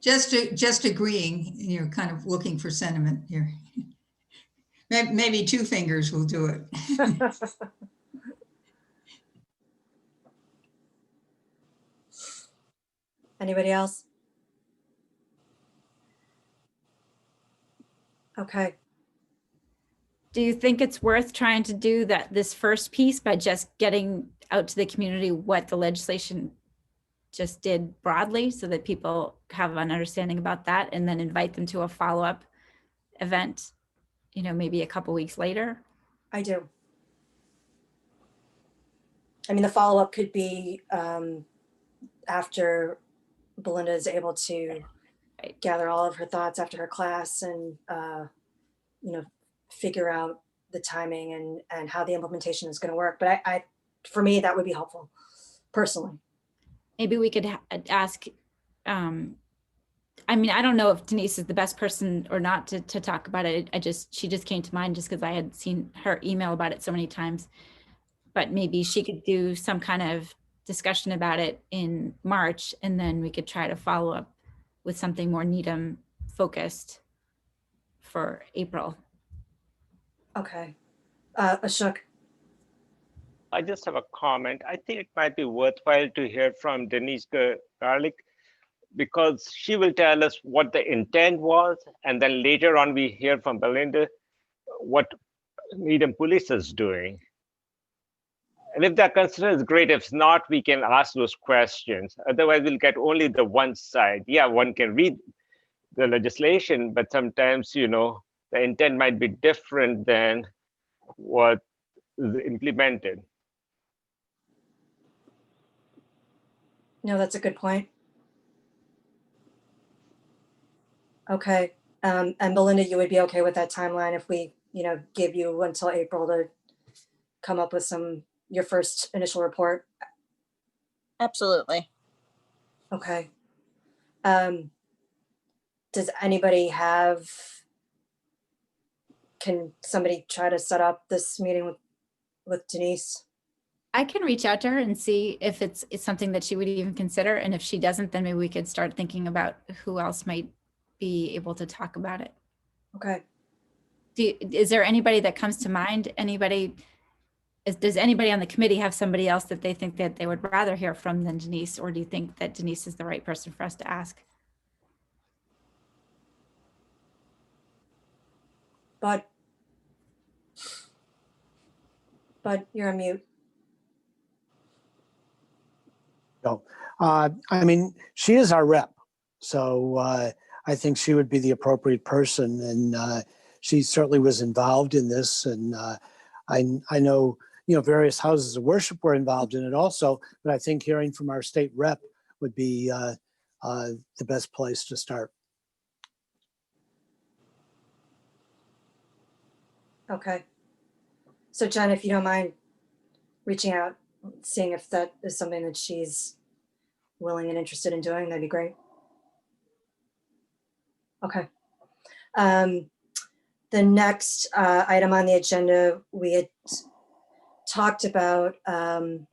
Just agreeing, you're kind of looking for sentiment here. Maybe two fingers will do it. Anybody else? Okay. Do you think it's worth trying to do this first piece by just getting out to the community what the legislation just did broadly so that people have an understanding about that, and then invite them to a follow-up event, you know, maybe a couple weeks later? I do. I mean, the follow-up could be after Belinda is able to gather all of her thoughts after her class and, you know, figure out the timing and how the implementation is going to work. But I, for me, that would be helpful personally. Maybe we could ask, I mean, I don't know if Denise is the best person or not to talk about it. She just came to mind just because I had seen her email about it so many times. But maybe she could do some kind of discussion about it in March, and then we could try to follow up with something more Needham focused for April. Okay. Ashok. I just have a comment. I think it might be worthwhile to hear from Denise Garlick, because she will tell us what the intent was, and then later on we hear from Belinda what Needham Police is doing. And if that considered is great, if not, we can ask those questions. Otherwise, we'll get only the one side. Yeah, one can read the legislation, but sometimes, you know, the intent might be different than what is implemented. No, that's a good point. Okay. And Belinda, you would be okay with that timeline if we, you know, give you until April to come up with your first initial report? Absolutely. Okay. Does anybody can somebody try to set up this meeting with Denise? I can reach out to her and see if it's something that she would even consider. And if she doesn't, then maybe we could start thinking about who else might be able to talk about it. Okay. Is there anybody that comes to mind? Does anybody on the committee have somebody else that they think that they would rather hear from than Denise? Or do you think that Denise is the right person for us to ask? Bud, you're on mute. No, I mean, she is our rep. So I think she would be the appropriate person. And she certainly was involved in this. And I know, you know, various houses of worship were involved in it also, but I think hearing from our state rep would be the best place to start. Okay. So Jen, if you don't mind reaching out, seeing if that is something that she's willing and interested in doing, that'd be great. Okay. The next item on the agenda, we had talked about, Amelia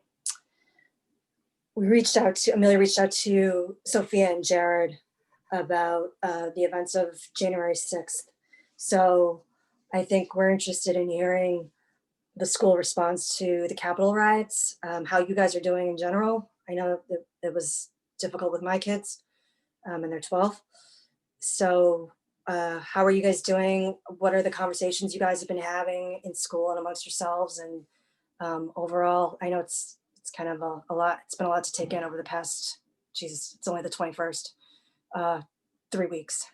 reached out to Sophia and Jared about the events of January 6th. So I think we're interested in hearing the school response to the Capitol riots, how you guys are doing in general. I know that it was difficult with my kids, and they're 12. So how are you guys doing? What are the conversations you guys have been having in school and amongst yourselves? And overall, I know it's kind of a lot. It's been a lot to take in over the past, Jesus, it's only the 21st, 3 weeks.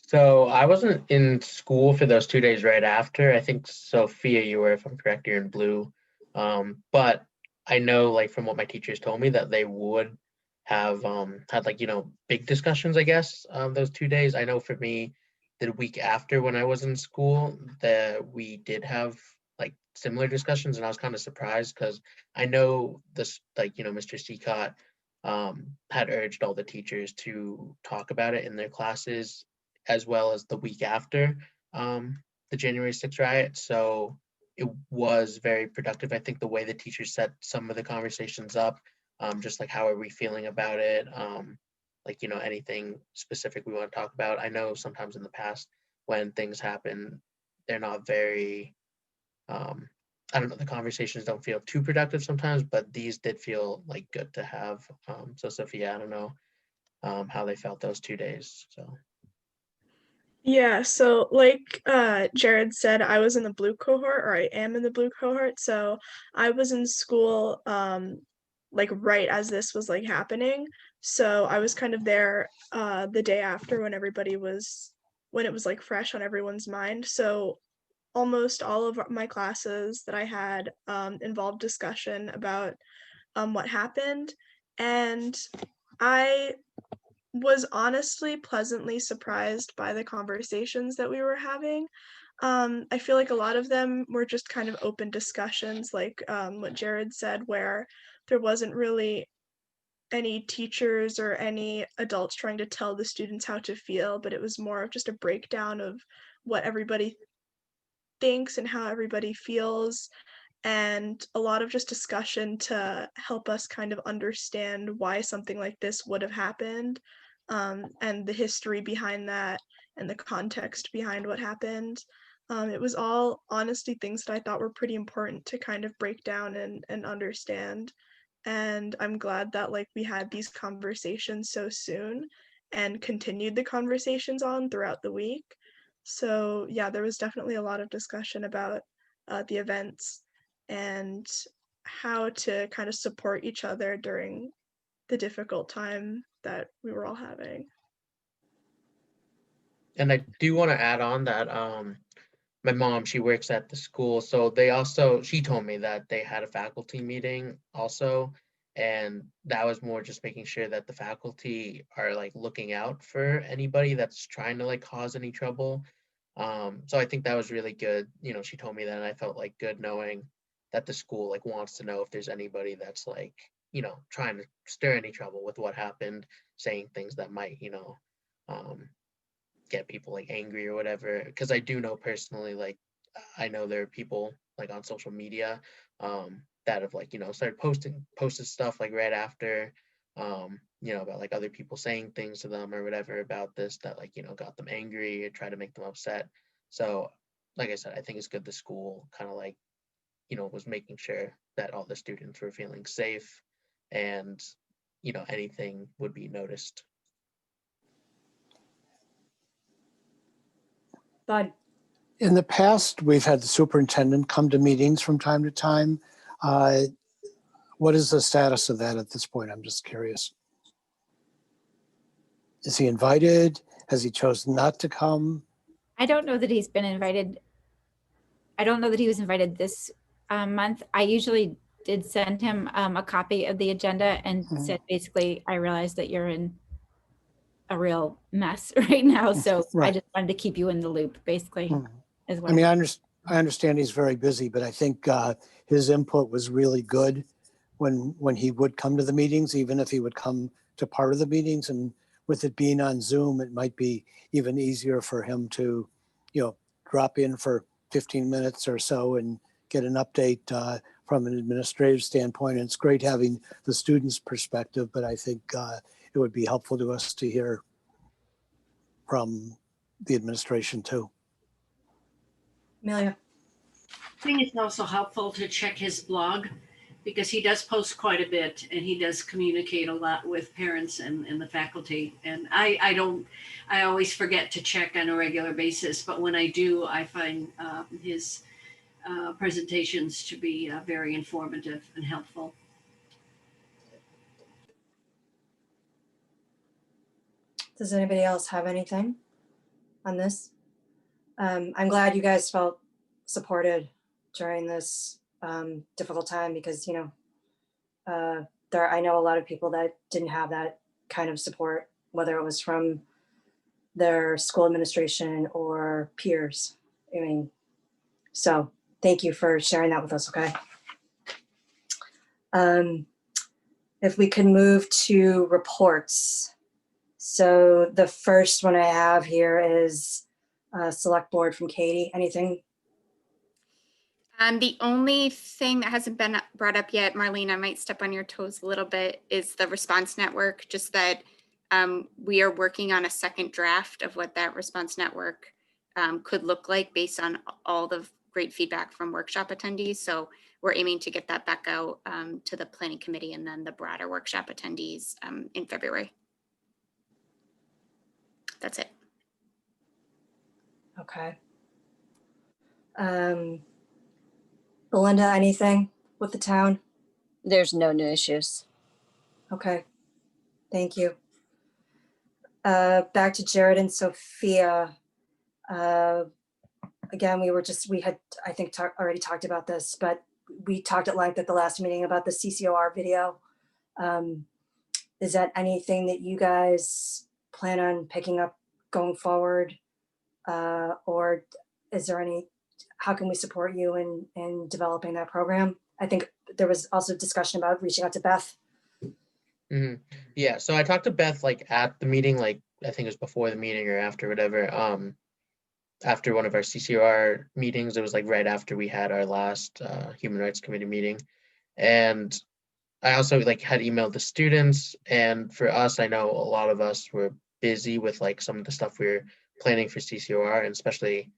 So I wasn't in school for those 2 days right after. I think Sophia, you were, if I'm correct, you're in blue. But I know, like, from what my teachers told me, that they would have had, like, you know, big discussions, I guess, those 2 days. I know for me, the week after when I was in school, that we did have like similar discussions, and I was kind of surprised because I know this, like, you know, Mr. Seacott had urged all the teachers to talk about it in their classes, as well as the week after the January 6th riot. So it was very productive. I think the way the teachers set some of the conversations up, just like how are we feeling about it, like, you know, anything specific we want to talk about. I know sometimes in the past when things happen, they're not very, I don't know, the conversations don't feel too productive sometimes, but these did feel like good to have. So Sophia, I don't know how they felt those 2 days. So Yeah, so like Jared said, I was in the blue cohort, or I am in the blue cohort. So I was in school like right as this was like happening. So I was kind of there the day after when when it was like fresh on everyone's mind. So almost all of my classes that I had involved discussion about what happened. And I was honestly pleasantly surprised by the conversations that we were having. I feel like a lot of them were just kind of open discussions, like what Jared said, where there wasn't really any teachers or any adults trying to tell the students how to feel, but it was more of just a breakdown of what everybody thinks and how everybody feels, and a lot of just discussion to help us kind of understand why something like this would have happened, and the history behind that and the context behind what happened. It was all honestly things that I thought were pretty important to kind of break down and understand. And I'm glad that like we had these conversations so soon and continued the conversations on throughout the week. So yeah, there was definitely a lot of discussion about the events and how to kind of support each other during the difficult time that we were all having. And I do want to add on that my mom, she works at the school, so she told me that they had a faculty meeting also, and that was more just making sure that the faculty are like looking out for anybody that's trying to like cause any trouble. So I think that was really good. She told me that, and I felt like good knowing that the school like wants to know if there's anybody that's like, trying to stir any trouble with what happened, saying things that might, um, get people like angry or whatever. Because I do know personally, like I know there are people like on social media that have like started posted stuff like right after about like other people saying things to them or whatever about this that like got them angry or try to make them upset. So like I said, I think it's good the school kind of like was making sure that all the students were feeling safe and anything would be noticed. Bud. In the past, we've had the superintendent come to meetings from time to time. What is the status of that at this point? I'm just curious. Is he invited? Has he chosen not to come? I don't know that he's been invited. I don't know that he was invited this month. I usually did send him a copy of the agenda and said, basically, I realized that you're in a real mess right now. So I just wanted to keep you in the loop, basically, as well. I mean, I understand he's very busy, but I think his input was really good when he would come to the meetings, even if he would come to part of the meetings. And with it being on Zoom, it might be even easier for him to, drop in for 15 minutes or so and get an update from an administrative standpoint. And it's great having the students' perspective, but I think it would be helpful to us to hear from the administration too. Amelia. I think it's also helpful to check his blog because he does post quite a bit and he does communicate a lot with parents and the faculty. And I always forget to check on a regular basis, but when I do, I find his presentations to be very informative and helpful. Does anybody else have anything on this? I'm glad you guys felt supported during this difficult time because, I know a lot of people that didn't have that kind of support, whether it was from their school administration or peers. I mean, so thank you for sharing that with us, okay? If we could move to reports. So the first one I have here is select board from Katie. Anything? The only thing that hasn't been brought up yet, Marlene, I might step on your toes a little bit, is the response network. Just that we are working on a second draft of what that response network could look like based on all the great feedback from workshop attendees. So we're aiming to get that back out to the planning committee and then the broader workshop attendees in February. That's it. Okay. Belinda, anything with the town? There's no new issues. Okay, thank you. Back to Jared and Sophia. Again, we had, I think, already talked about this, but we talked at length at the last meeting about the CCOR video. Is that anything that you guys plan on picking up going forward? Or is there how can we support you in developing that program? I think there was also discussion about reaching out to Beth. Yeah, so I talked to Beth like at the meeting, like I think it was before the meeting or after, whatever. After one of our CCR meetings, it was like right after we had our last Human Rights Committee meeting. And I also like had emailed the students, and for us, I know a lot of us were busy with like some of the stuff we were planning for CCR, and especially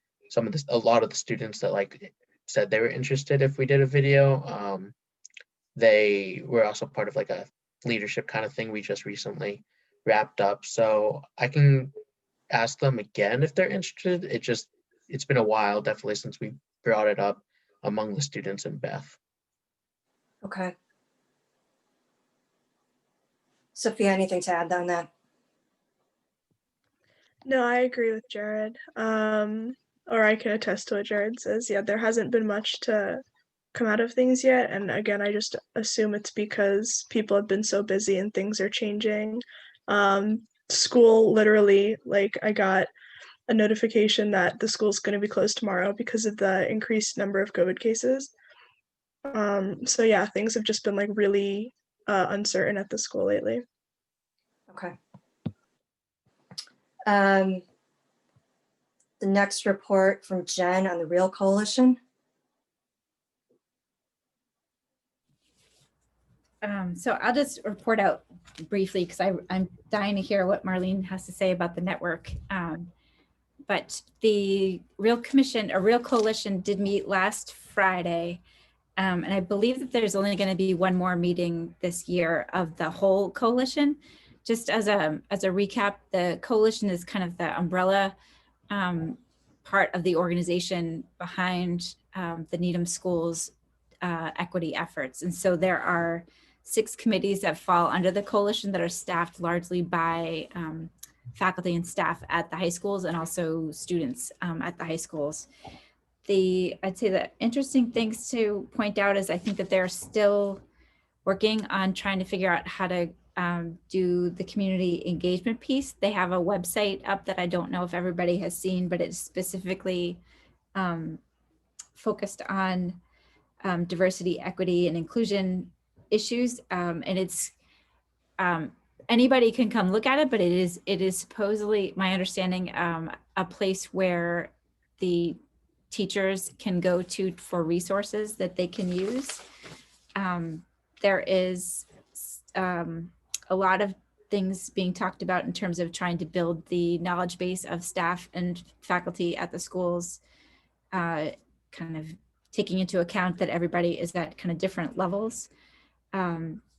a lot of the students that like said they were interested if we did a video. They were also part of like a leadership kind of thing we just recently wrapped up. So I can ask them again if they're interested. It's been a while, definitely, since we brought it up among the students and Beth. Okay. Sophia, anything to add on that? No, I agree with Jared. Or I can attest to what Jared says. Yeah, there hasn't been much to come out of things yet. And again, I just assume it's because people have been so busy and things are changing. School literally, like I got a notification that the school's going to be closed tomorrow because of the increased number of COVID cases. So yeah, things have just been like really uncertain at the school lately. Okay. The next report from Jen on the Real Coalition. So I'll just report out briefly because I'm dying to hear what Marlene has to say about the network. But the Real Coalition did meet last Friday. And I believe that there's only going to be one more meeting this year of the whole coalition. Just as a recap, the coalition is kind of the umbrella part of the organization behind the Needham Schools equity efforts. And so there are 6 committees that fall under the coalition that are staffed largely by faculty and staff at the high schools and also students at the high schools. I'd say the interesting things to point out is I think that they're still working on trying to figure out how to do the community engagement piece. They have a website up that I don't know if everybody has seen, but it's specifically focused on diversity, equity, and inclusion issues. And it's anybody can come look at it, but it is supposedly, my understanding, a place where the teachers can go to for resources that they can use. There is a lot of things being talked about in terms of trying to build the knowledge base of staff and faculty at the schools, kind of taking into account that everybody is at kind of different levels.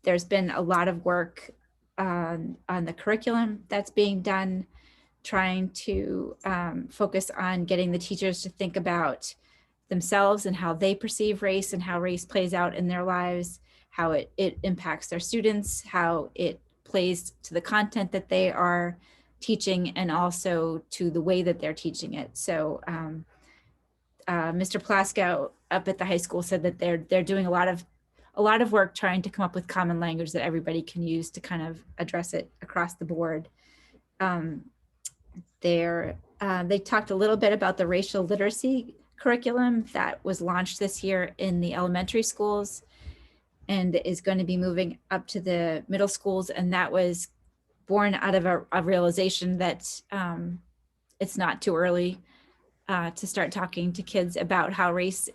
There's been a lot of work on the curriculum that's being done, trying to focus on getting the teachers to think about themselves and how they perceive race and how race plays out in their lives, how it impacts their students, how it plays to the content that they are teaching and also to the way that they're teaching it. So Mr. Plaskow up at the high school said that they're doing a lot of work trying to come up with common language that everybody can use to kind of address it across the board. They talked a little bit about the racial literacy curriculum that was launched this year in the elementary schools and is going to be moving up to the middle schools. And that was born out of a realization that it's not too early to start talking to kids about how race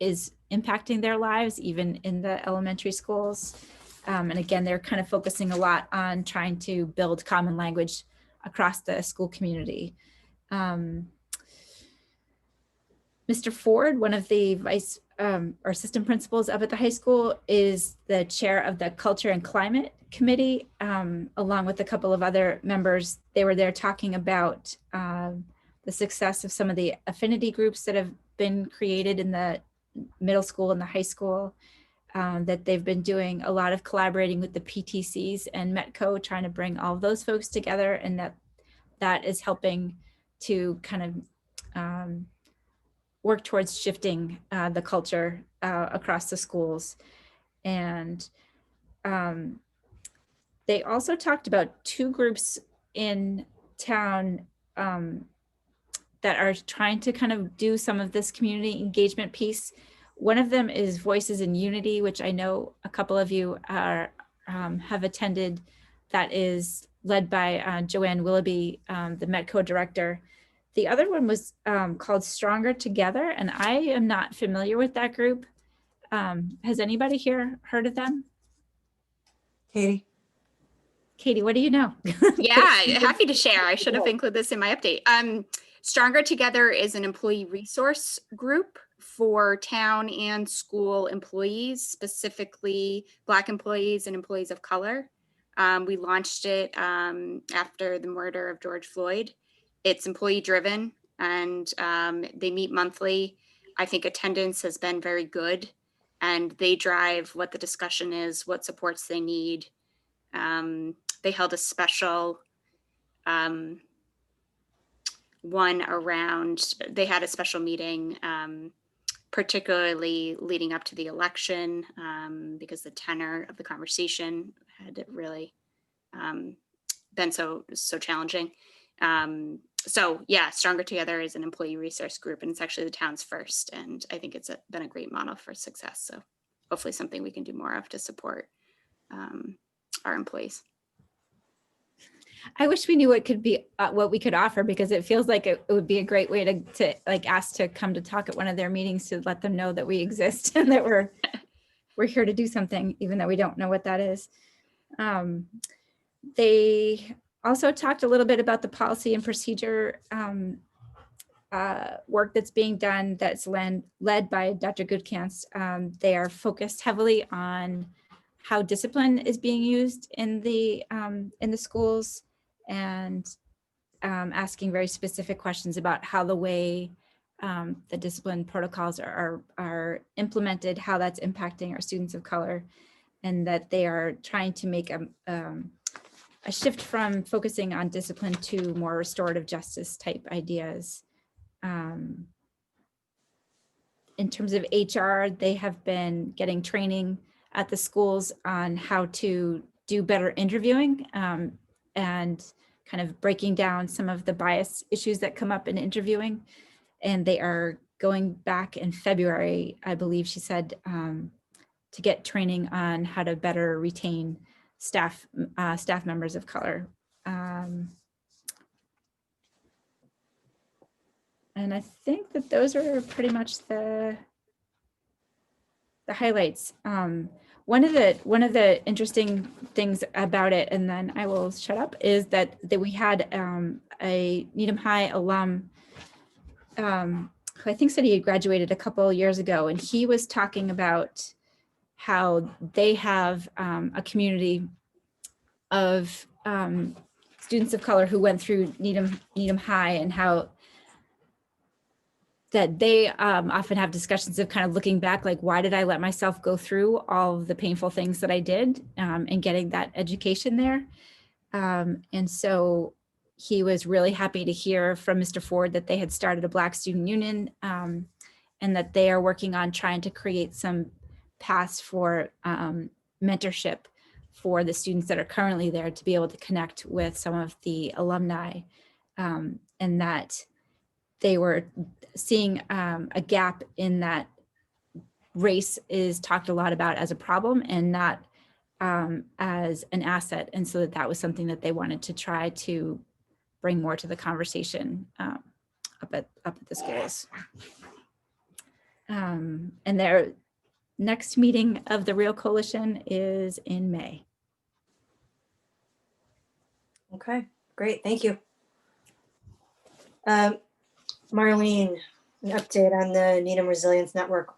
is impacting their lives, even in the elementary schools. And again, they're kind of focusing a lot on trying to build common language across the school community. Mr. Ford, one of the vice or assistant principals up at the high school, is the chair of the Culture and Climate Committee, along with a couple of other members. They were there talking about the success of some of the affinity groups that have been created in the middle school and the high school, that they've been doing a lot of collaborating with the PTCs and Metco, trying to bring all of those folks together, and that is helping to kind of work towards shifting the culture across the schools. And they also talked about two groups in town that are trying to kind of do some of this community engagement piece. One of them is Voices in Unity, which I know a couple of you are have attended. That is led by Joanne Willoughby, the Metco director. The other one was called Stronger Together, and I am not familiar with that group. Has anybody here heard of them? Katie? Katie, what do you know? Yeah, happy to share. I should have included this in my update. Stronger Together is an employee resource group for town and school employees, specifically Black employees and employees of color. We launched it after the murder of George Floyd. It's employee driven, and they meet monthly. I think attendance has been very good, and they drive what the discussion is, what supports they need. They held a special one around, they had a special meeting, particularly leading up to the election, because the tenor of the conversation had really been so challenging. So yeah, Stronger Together is an employee resource group, and it's actually the town's first. And I think it's been a great model for success. So hopefully something we can do more of to support our employees. I wish we knew what could be what we could offer, because it feels like it would be a great way to like ask to come to talk at one of their meetings, to let them know that we exist and that we're here to do something, even though we don't know what that is. They also talked a little bit about the policy and procedure work that's being done, that's led by Dr. Goodkans. They are focused heavily on how discipline is being used in the schools, and asking very specific questions about how the way the discipline protocols are implemented, how that's impacting our students of color, and that they are trying to make a shift from focusing on discipline to more restorative justice type ideas. In terms of HR, they have been getting training at the schools on how to do better interviewing, and kind of breaking down some of the bias issues that come up in interviewing. And they are going back in February, I believe she said, to get training on how to better retain staff members of color. And I think that those are pretty much the highlights. One of the interesting things about it, and then I will shut up, is that we had a Needham High alum who I think said he had graduated a couple of years ago, and he was talking about how they have a community of students of color who went through Needham High, and how that they often have discussions of kind of looking back, like, why did I let myself go through all of the painful things that I did, and getting that education there. And so he was really happy to hear from Mr. Ford that they had started a Black Student Union, and that they are working on trying to create some paths for mentorship for the students that are currently there, to be able to connect with some of the alumni, and that they were seeing a gap in that race is talked a lot about as a problem and not as an asset. And so that was something that they wanted to try to bring more to the conversation up at the schools. And their next meeting of the Real Coalition is in May. Okay, great, thank you. Marlene, an update on the Needham Resilience Network.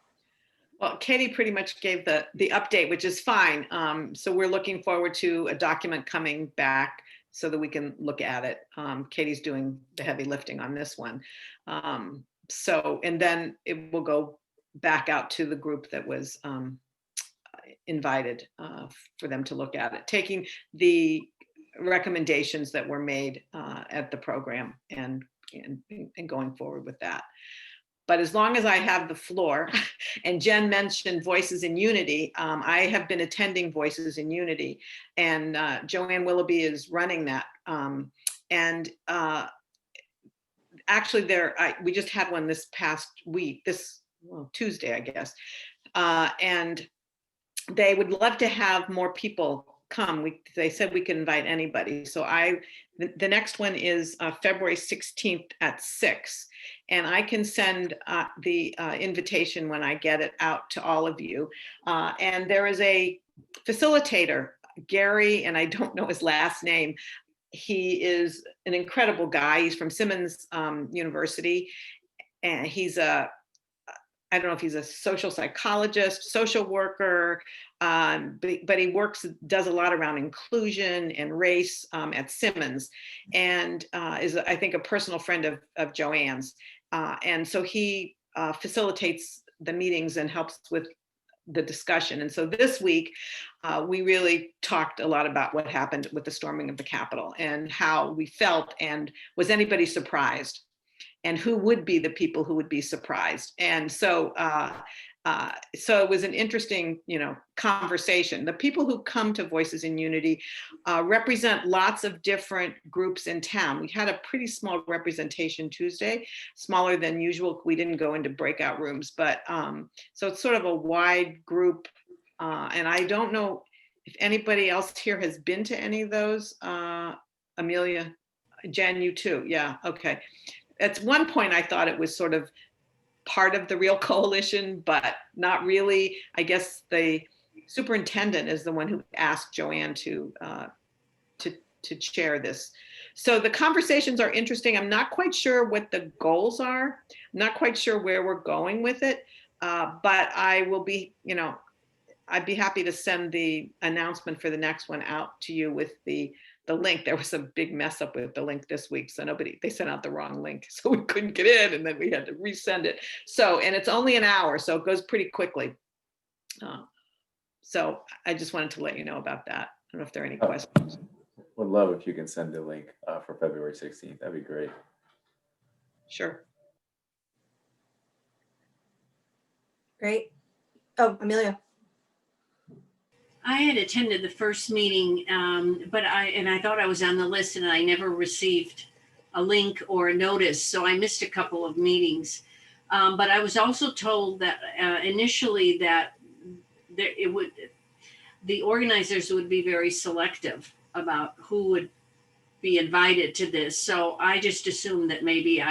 Well, Katie pretty much gave the update, which is fine. So we're looking forward to a document coming back so that we can look at it. Katie's doing the heavy lifting on this one. So, and then it will go back out to the group that was invited for them to look at it, taking the recommendations that were made at the program and going forward with that. But as long as I have the floor, and Jen mentioned Voices in Unity, I have been attending Voices in Unity, and Joanne Willoughby is running that. Actually, we just had one this past week, Tuesday, I guess, and they would love to have more people come. They said we can invite anybody. So the next one is February 16th at 6. And I can send the invitation when I get it out to all of you. And there is a facilitator, Gary, and I don't know his last name. He is an incredible guy. He's from Simmons University. And he's I don't know if he's a social psychologist, social worker, but he does a lot around inclusion and race at Simmons, and is, I think, a personal friend of Joanne's. And so he facilitates the meetings and helps with the discussion. And so this week, we really talked a lot about what happened with the storming of the Capitol and how we felt, and was anybody surprised? And who would be the people who would be surprised? And so, so it was an interesting, conversation. The people who come to Voices in Unity represent lots of different groups in town. We had a pretty small representation Tuesday, smaller than usual. We didn't go into breakout rooms, but so it's sort of a wide group. And I don't know if anybody else here has been to any of those. Amelia, Jan, you too. Yeah, okay. At one point, I thought it was sort of part of the real coalition, but not really. I guess the superintendent is the one who asked Joanne to chair this. So the conversations are interesting. I'm not quite sure what the goals are. I'm not quite sure where we're going with it, but I will be, I'd be happy to send the announcement for the next one out to you with the link. There was a big mess up with the link this week. So they sent out the wrong link. So we couldn't get in, and then we had to resend it. So, and it's only an hour, so it goes pretty quickly. So I just wanted to let you know about that. I don't know if there are any questions. Would love if you can send the link for February 16th. That'd be great. Sure. Great. Oh, Amelia. I had attended the first meeting, but I thought I was on the list, and I never received a link or a notice, so I missed a couple of meetings. But I was also told that initially that the organizers would be very selective about who would be invited to this. So I just assumed that maybe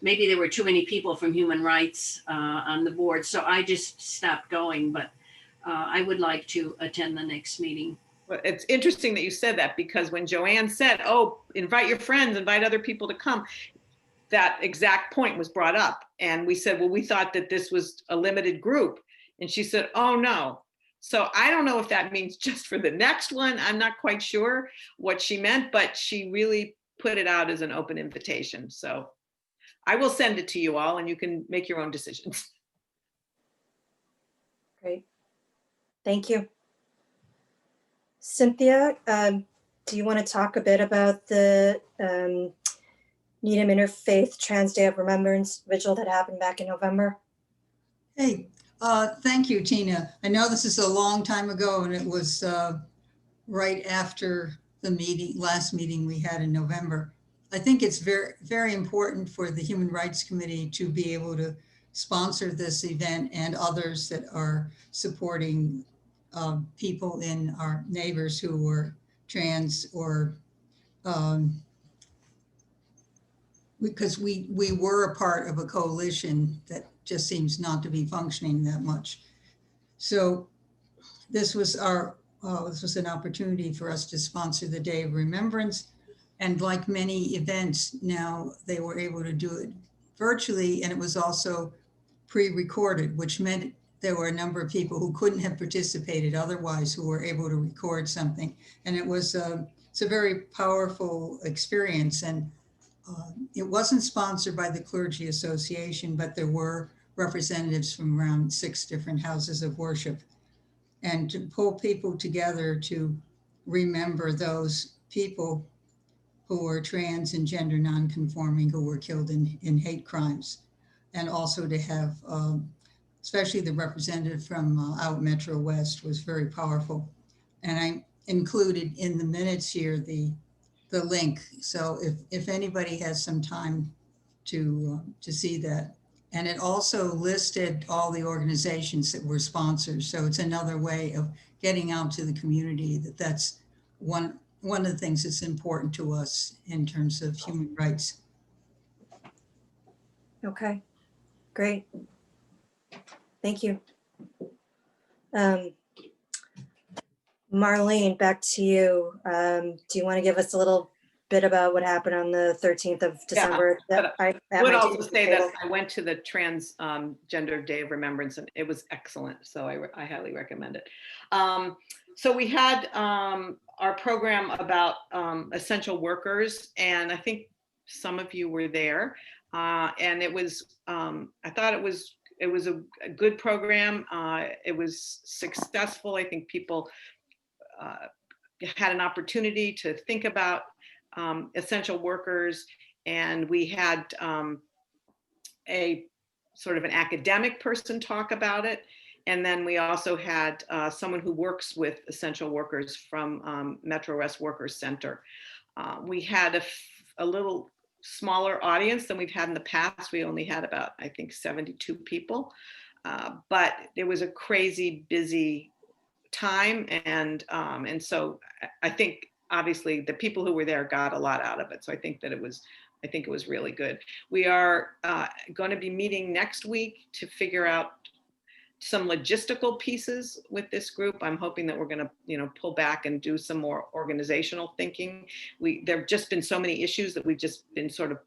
maybe there were too many people from human rights on the board, so I just stopped going. But I would like to attend the next meeting. Well, it's interesting that you said that, because when Joanne said, oh, invite your friends, invite other people to come, that exact point was brought up. And we said, well, we thought that this was a limited group. And she said, oh, no. So I don't know if that means just for the next one. I'm not quite sure what she meant, but she really put it out as an open invitation. So I will send it to you all, and you can make your own decisions. Great. Thank you. Cynthia, do you want to talk a bit about the Needham Interfaith Trans Day of Remembrance vigil that happened back in November? Hey, thank you, Tina. I know this is a long time ago, and it was right after the last meeting we had in November. I think it's very, very important for the Human Rights Committee to be able to sponsor this event and others that are supporting people in our neighbors who were trans, or because we were a part of a coalition that just seems not to be functioning that much. So this was an opportunity for us to sponsor the Day of Remembrance. And like many events now, they were able to do it virtually, and it was also pre-recorded, which meant there were a number of people who couldn't have participated otherwise who were able to record something. And it was it's a very powerful experience. And it wasn't sponsored by the Clergy Association, but there were representatives from around 6 different houses of worship. And to pull people together to remember those people who were trans and gender nonconforming, who were killed in hate crimes. And also to have, especially the representative from out Metro West was very powerful. And I included in the minutes here the link. So if anybody has some time to see that. And it also listed all the organizations that were sponsors. So it's another way of getting out to the community that's one of the things that's important to us in terms of human rights. Okay, great. Thank you. Marlene, back to you. Do you want to give us a little bit about what happened on the 13th of December? I would also say that I went to the Transgender Day of Remembrance and it was excellent. So I highly recommend it. So we had our program about essential workers, and I think some of you were there. And it was, I thought it was a good program. It was successful. I think people had an opportunity to think about essential workers, and we had a sort of an academic person talk about it. And then we also had someone who works with essential workers from Metro West Workers Center. We had a little smaller audience than we've had in the past. We only had about, I think, 72 people, but it was a crazy busy time. And so I think obviously the people who were there got a lot out of it. So I think it was really good. We are going to be meeting next week to figure out some logistical pieces with this group. I'm hoping that we're going to, pull back and do some more organizational thinking. There have just been so many issues that we've just been sort of,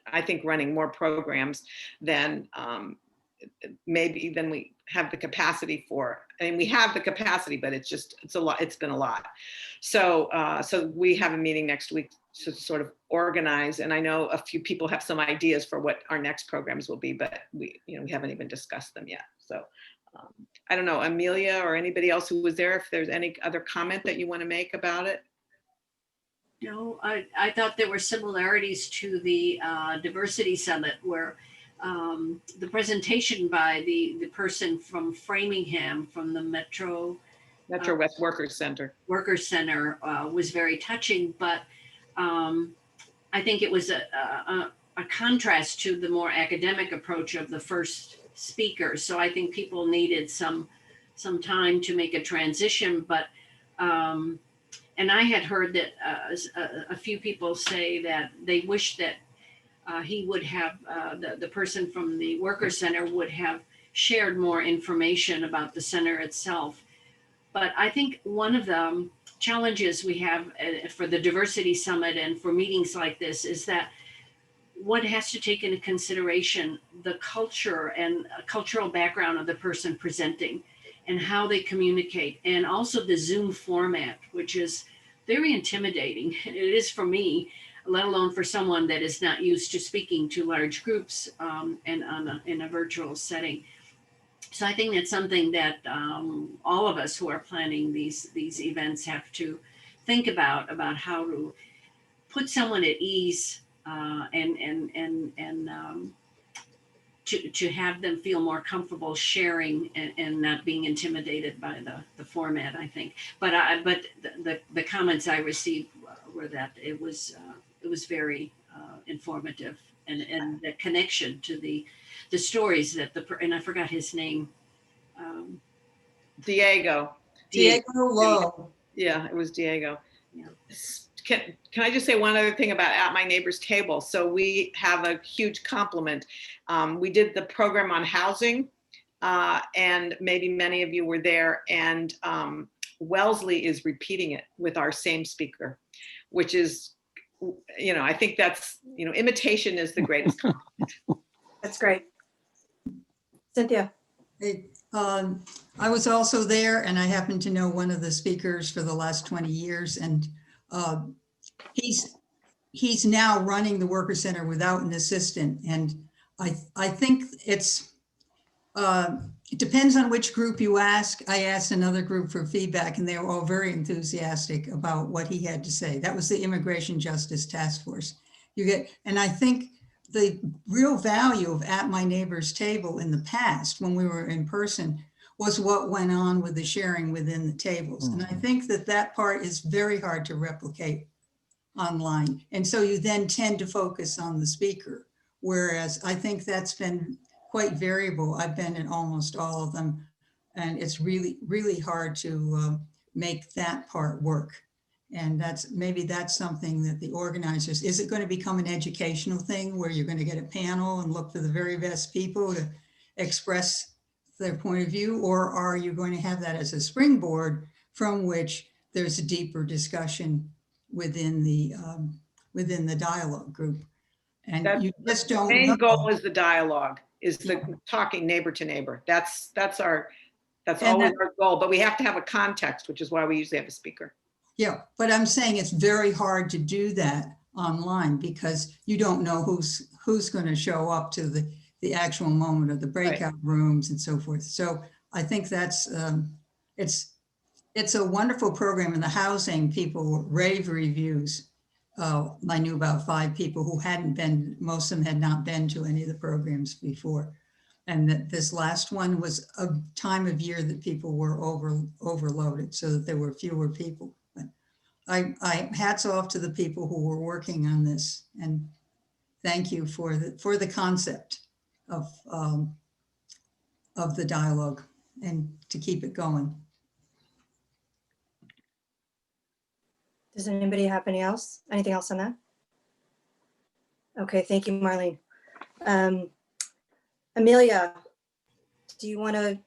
I think, running more programs than maybe than we have the capacity for. I mean, we have the capacity, but it's a lot. It's been a lot. So we have a meeting next week to sort of organize. And I know a few people have some ideas for what our next programs will be, but we haven't even discussed them yet. So I don't know, Amelia or anybody else who was there, if there's any other comment that you want to make about it. No, I thought there were similarities to the Diversity Summit where the presentation by the person from Framingham from the Metro West Workers Center was very touching, but I think it was a contrast to the more academic approach of the first speaker. So I think people needed some time to make a transition, but and I had heard that a few people say that they wish that he would have, the person from the Workers Center would have shared more information about the center itself. But I think one of the challenges we have for the Diversity Summit and for meetings like this is that one has to take into consideration the culture and cultural background of the person presenting and how they communicate, and also the Zoom format, which is very intimidating. It is for me, let alone for someone that is not used to speaking to large groups and in a virtual setting. So I think that's something that all of us who are planning these events have to think about how to put someone at ease and to have them feel more comfortable sharing and not being intimidated by the format, I think. But the comments I received were that it was very informative, and the connection to the stories that and I forgot his name. Diego Lowe. Yeah, it was Diego. Yeah. Can I just say one other thing about At My Neighbor's Table? So we have a huge compliment. We did the program on housing, and maybe many of you were there, and Wellesley is repeating it with our same speaker, which is, I think that's, imitation is the greatest compliment. That's great. Cynthia. I was also there, and I happen to know one of the speakers for the last 20 years. And He's now running the Worker Center without an assistant. And I think it depends on which group you ask. I asked another group for feedback and they were all very enthusiastic about what he had to say. That was the Immigration Justice Task Force. And I think the real value of At My Neighbor's Table in the past, when we were in person, was what went on with the sharing within the tables. And I think that part is very hard to replicate online. And so you then tend to focus on the speaker. Whereas I think that's been quite variable. I've been in almost all of them. And it's really, really hard to make that part work. And maybe that's something that the organizers, is it going to become an educational thing where you're going to get a panel and look for the very best people to express their point of view? Or are you going to have that as a springboard from which there's a deeper discussion within the dialogue group? And you just don't know. The main goal is the dialogue, is the talking neighbor to neighbor. That's always our goal, but we have to have a context, which is why we usually have a speaker. Yeah, but I'm saying it's very hard to do that online because you don't know who's going to show up to the actual moment of the breakout rooms and so forth. So I think that's it's a wonderful program. In the housing, people rave reviews. I knew about 5 people who hadn't been, most of them had not been to any of the programs before. And that this last one was a time of year that people were overloaded, so that there were fewer people. But I hats off to the people who were working on this, and thank you for the concept of the dialogue and to keep it going. Does anybody have anything else on that? Okay, thank you, Marlene. Amelia, do you want to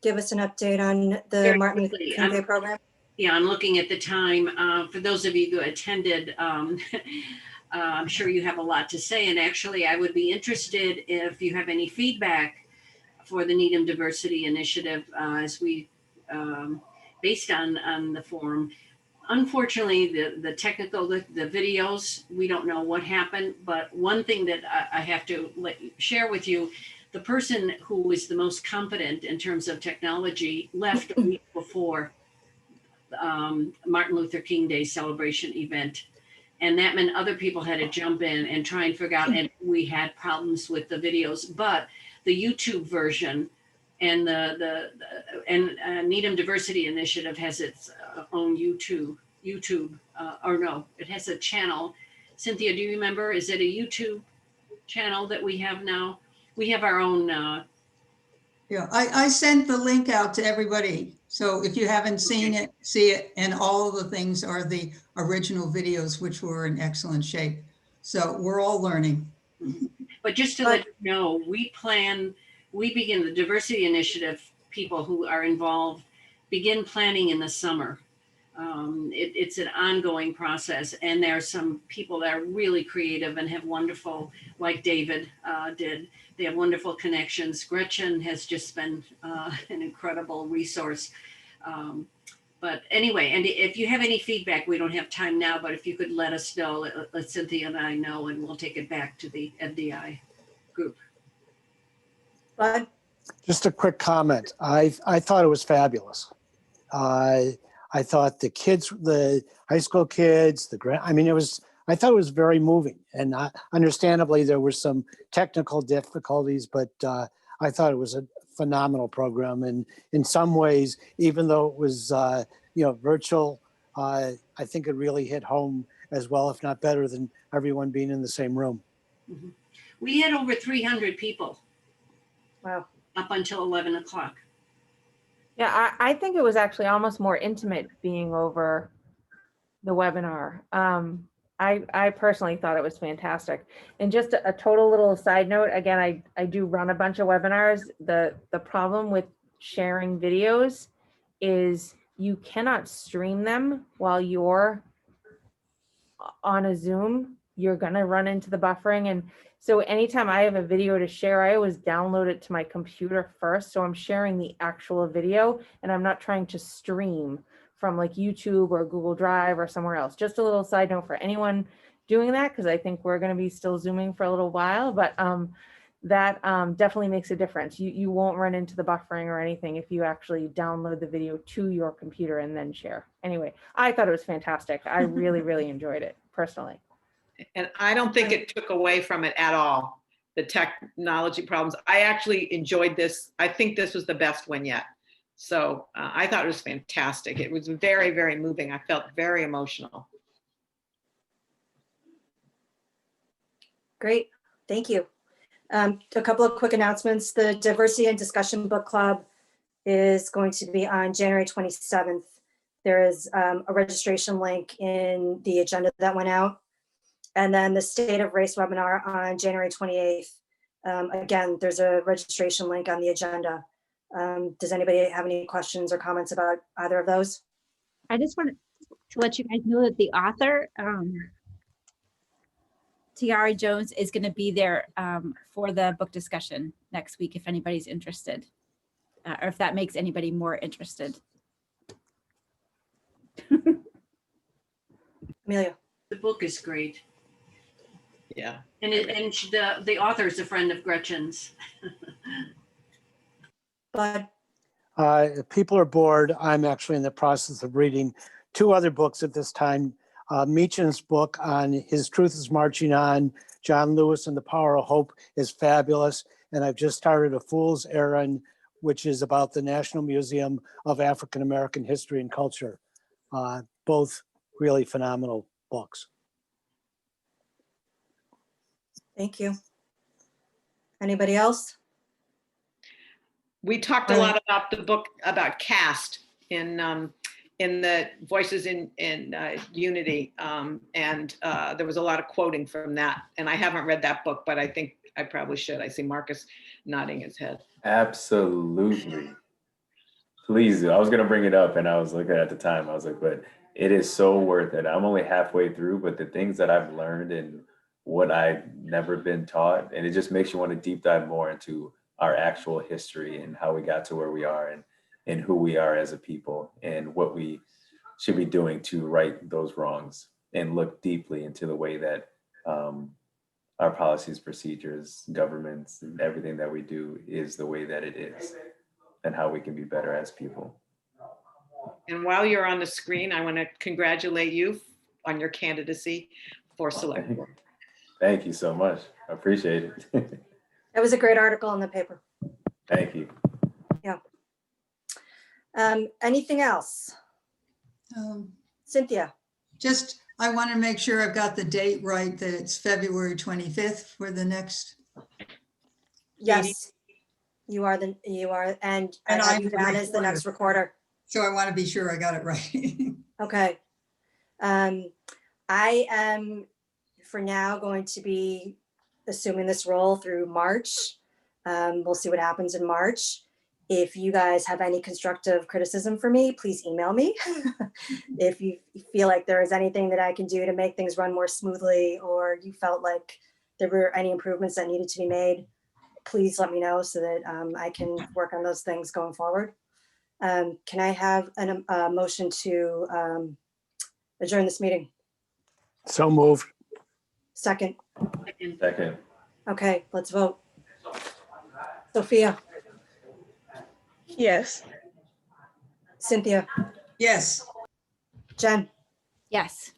give us an update on the Very Martin Luther quickly. King Day program? Yeah, I'm looking at the time. For those of you who attended, I'm sure you have a lot to say. And actually, I would be interested if you have any feedback for the Needham Diversity Initiative as we, based on the forum. Unfortunately, the technical, the videos, we don't know what happened. But one thing that I have to share with you, the person who was the most competent in terms of technology left a week before Martin Luther King Day celebration event. And that meant other people had to jump in and try and figure out, and we had problems with the videos, but the YouTube version and the Needham Diversity Initiative has its own YouTube, or no, it has a channel. Cynthia, do you remember, is it a YouTube channel that we have now? We have our own. Yeah, I sent the link out to everybody. So if you haven't seen it, see it. And all of the things are the original videos, which were in excellent shape. So we're all learning. But just to let you know, we begin the diversity initiative, people who are involved begin planning in the summer. It's an ongoing process, and there are some people that are really creative and have wonderful, like David did. They have wonderful connections. Gretchen has just been an incredible resource. But anyway, and if you have any feedback, we don't have time now, but if you could let us know, let Cynthia and I know, and we'll take it back to the FDI group. Bud? Just a quick comment. I thought it was fabulous. I thought the kids, the high school kids, I thought it was very moving, and understandably there were some technical difficulties, but I thought it was a phenomenal program. And in some ways, even though it was virtual, I think it really hit home as well, if not better than everyone being in the same room. Mm-hmm. We had over 300 people. Wow. Up until 11 o'clock. Yeah, I think it was actually almost more intimate being over the webinar. I personally thought it was fantastic. And just a total little side note, again, I do run a bunch of webinars. The problem with sharing videos is you cannot stream them while you're on a Zoom. You're gonna run into the buffering. And so anytime I have a video to share, I always download it to my computer first. So I'm sharing the actual video and I'm not trying to stream from like YouTube or Google Drive or somewhere else. Just a little side note for anyone doing that, because I think we're going to be still Zooming for a little while, but that definitely makes a difference. You won't run into the buffering or anything if you actually download the video to your computer and then share. Anyway, I thought it was fantastic. I really, really enjoyed it personally. And I don't think it took away from it at all, the technology problems. I actually enjoyed this. I think this was the best one yet. So I thought it was fantastic. It was very, very moving. I felt very emotional. Great, thank you. A couple of quick announcements. The Diversity and Discussion Book Club is going to be on January 27th. There is a registration link in the agenda that went out. And then the State of Race webinar on January 28th. Again, there's a registration link on the agenda. Does anybody have any questions or comments about either of those? I just wanted to let you guys know that the author, Tiara Jones, is going to be there for the book discussion next week if anybody's interested, or if that makes anybody more interested. Amelia. The book is great. Yeah. And the author is a friend of Gretchen's. But If people are bored, I'm actually in the process of reading 2 other books at this time. Meechan's book on His Truth is Marching On, John Lewis and the Power of Hope, is fabulous. And I've just started A Fool's Errand, which is about the National Museum of African American History and Culture. Both really phenomenal books. thank you. Anybody else? We talked a lot about the book about caste in the Voices in Unity, and there was a lot of quoting from that. And I haven't read that book, but I think I probably should. I see Marcus nodding his head. Absolutely. Please do. I was going to bring it up and I was looking at the time. I was like, but it is so worth it. I'm only halfway through, but the things that I've learned and what I've never been taught, and it just makes you want to deep dive more into our actual history and how we got to where we are and who we are as a people and what we should be doing to right those wrongs and look deeply into the way that our policies, procedures, governments, and everything that we do is the way that it is and how we can be better as people. And while you're on the screen, I want to congratulate you on your candidacy for select board. Thank you so much. I appreciate it. That was a great article in the paper. Thank you. Yeah. Anything else? Cynthia. Just, I want to make sure I've got the date right, that it's February 25th for the next. Yes, you are, and I have you down as the next recorder. So I want to be sure I got it right. Okay. I am, for now, going to be assuming this role through March. We'll see what happens in March. If you guys have any constructive criticism for me, please email me. If you feel like there is anything that I can do to make things run more smoothly, or you felt like there were any improvements that needed to be made, please let me know so that I can work on those things going forward. Can I have a motion to adjourn this meeting? So moved. Second. Second. Okay, let's vote. Sophia. Yes. Cynthia. Yes. Jen. Yes.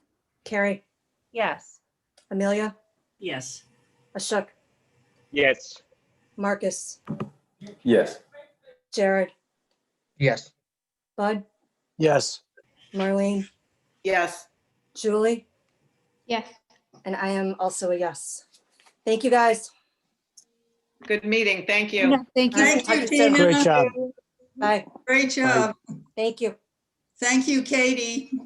Carrie. Yes. Amelia. Yes. Ashok. Yes. Marcus. Yes. Jared. Yes. Bud. Yes. Marlene. Yes. Julie. Yes. And I am also a yes. Thank you, guys. Good meeting. Thank you. Thank you. Thank you, soon. Tina. Great job. Bye. Great job. Thank you. Thank you, Katie.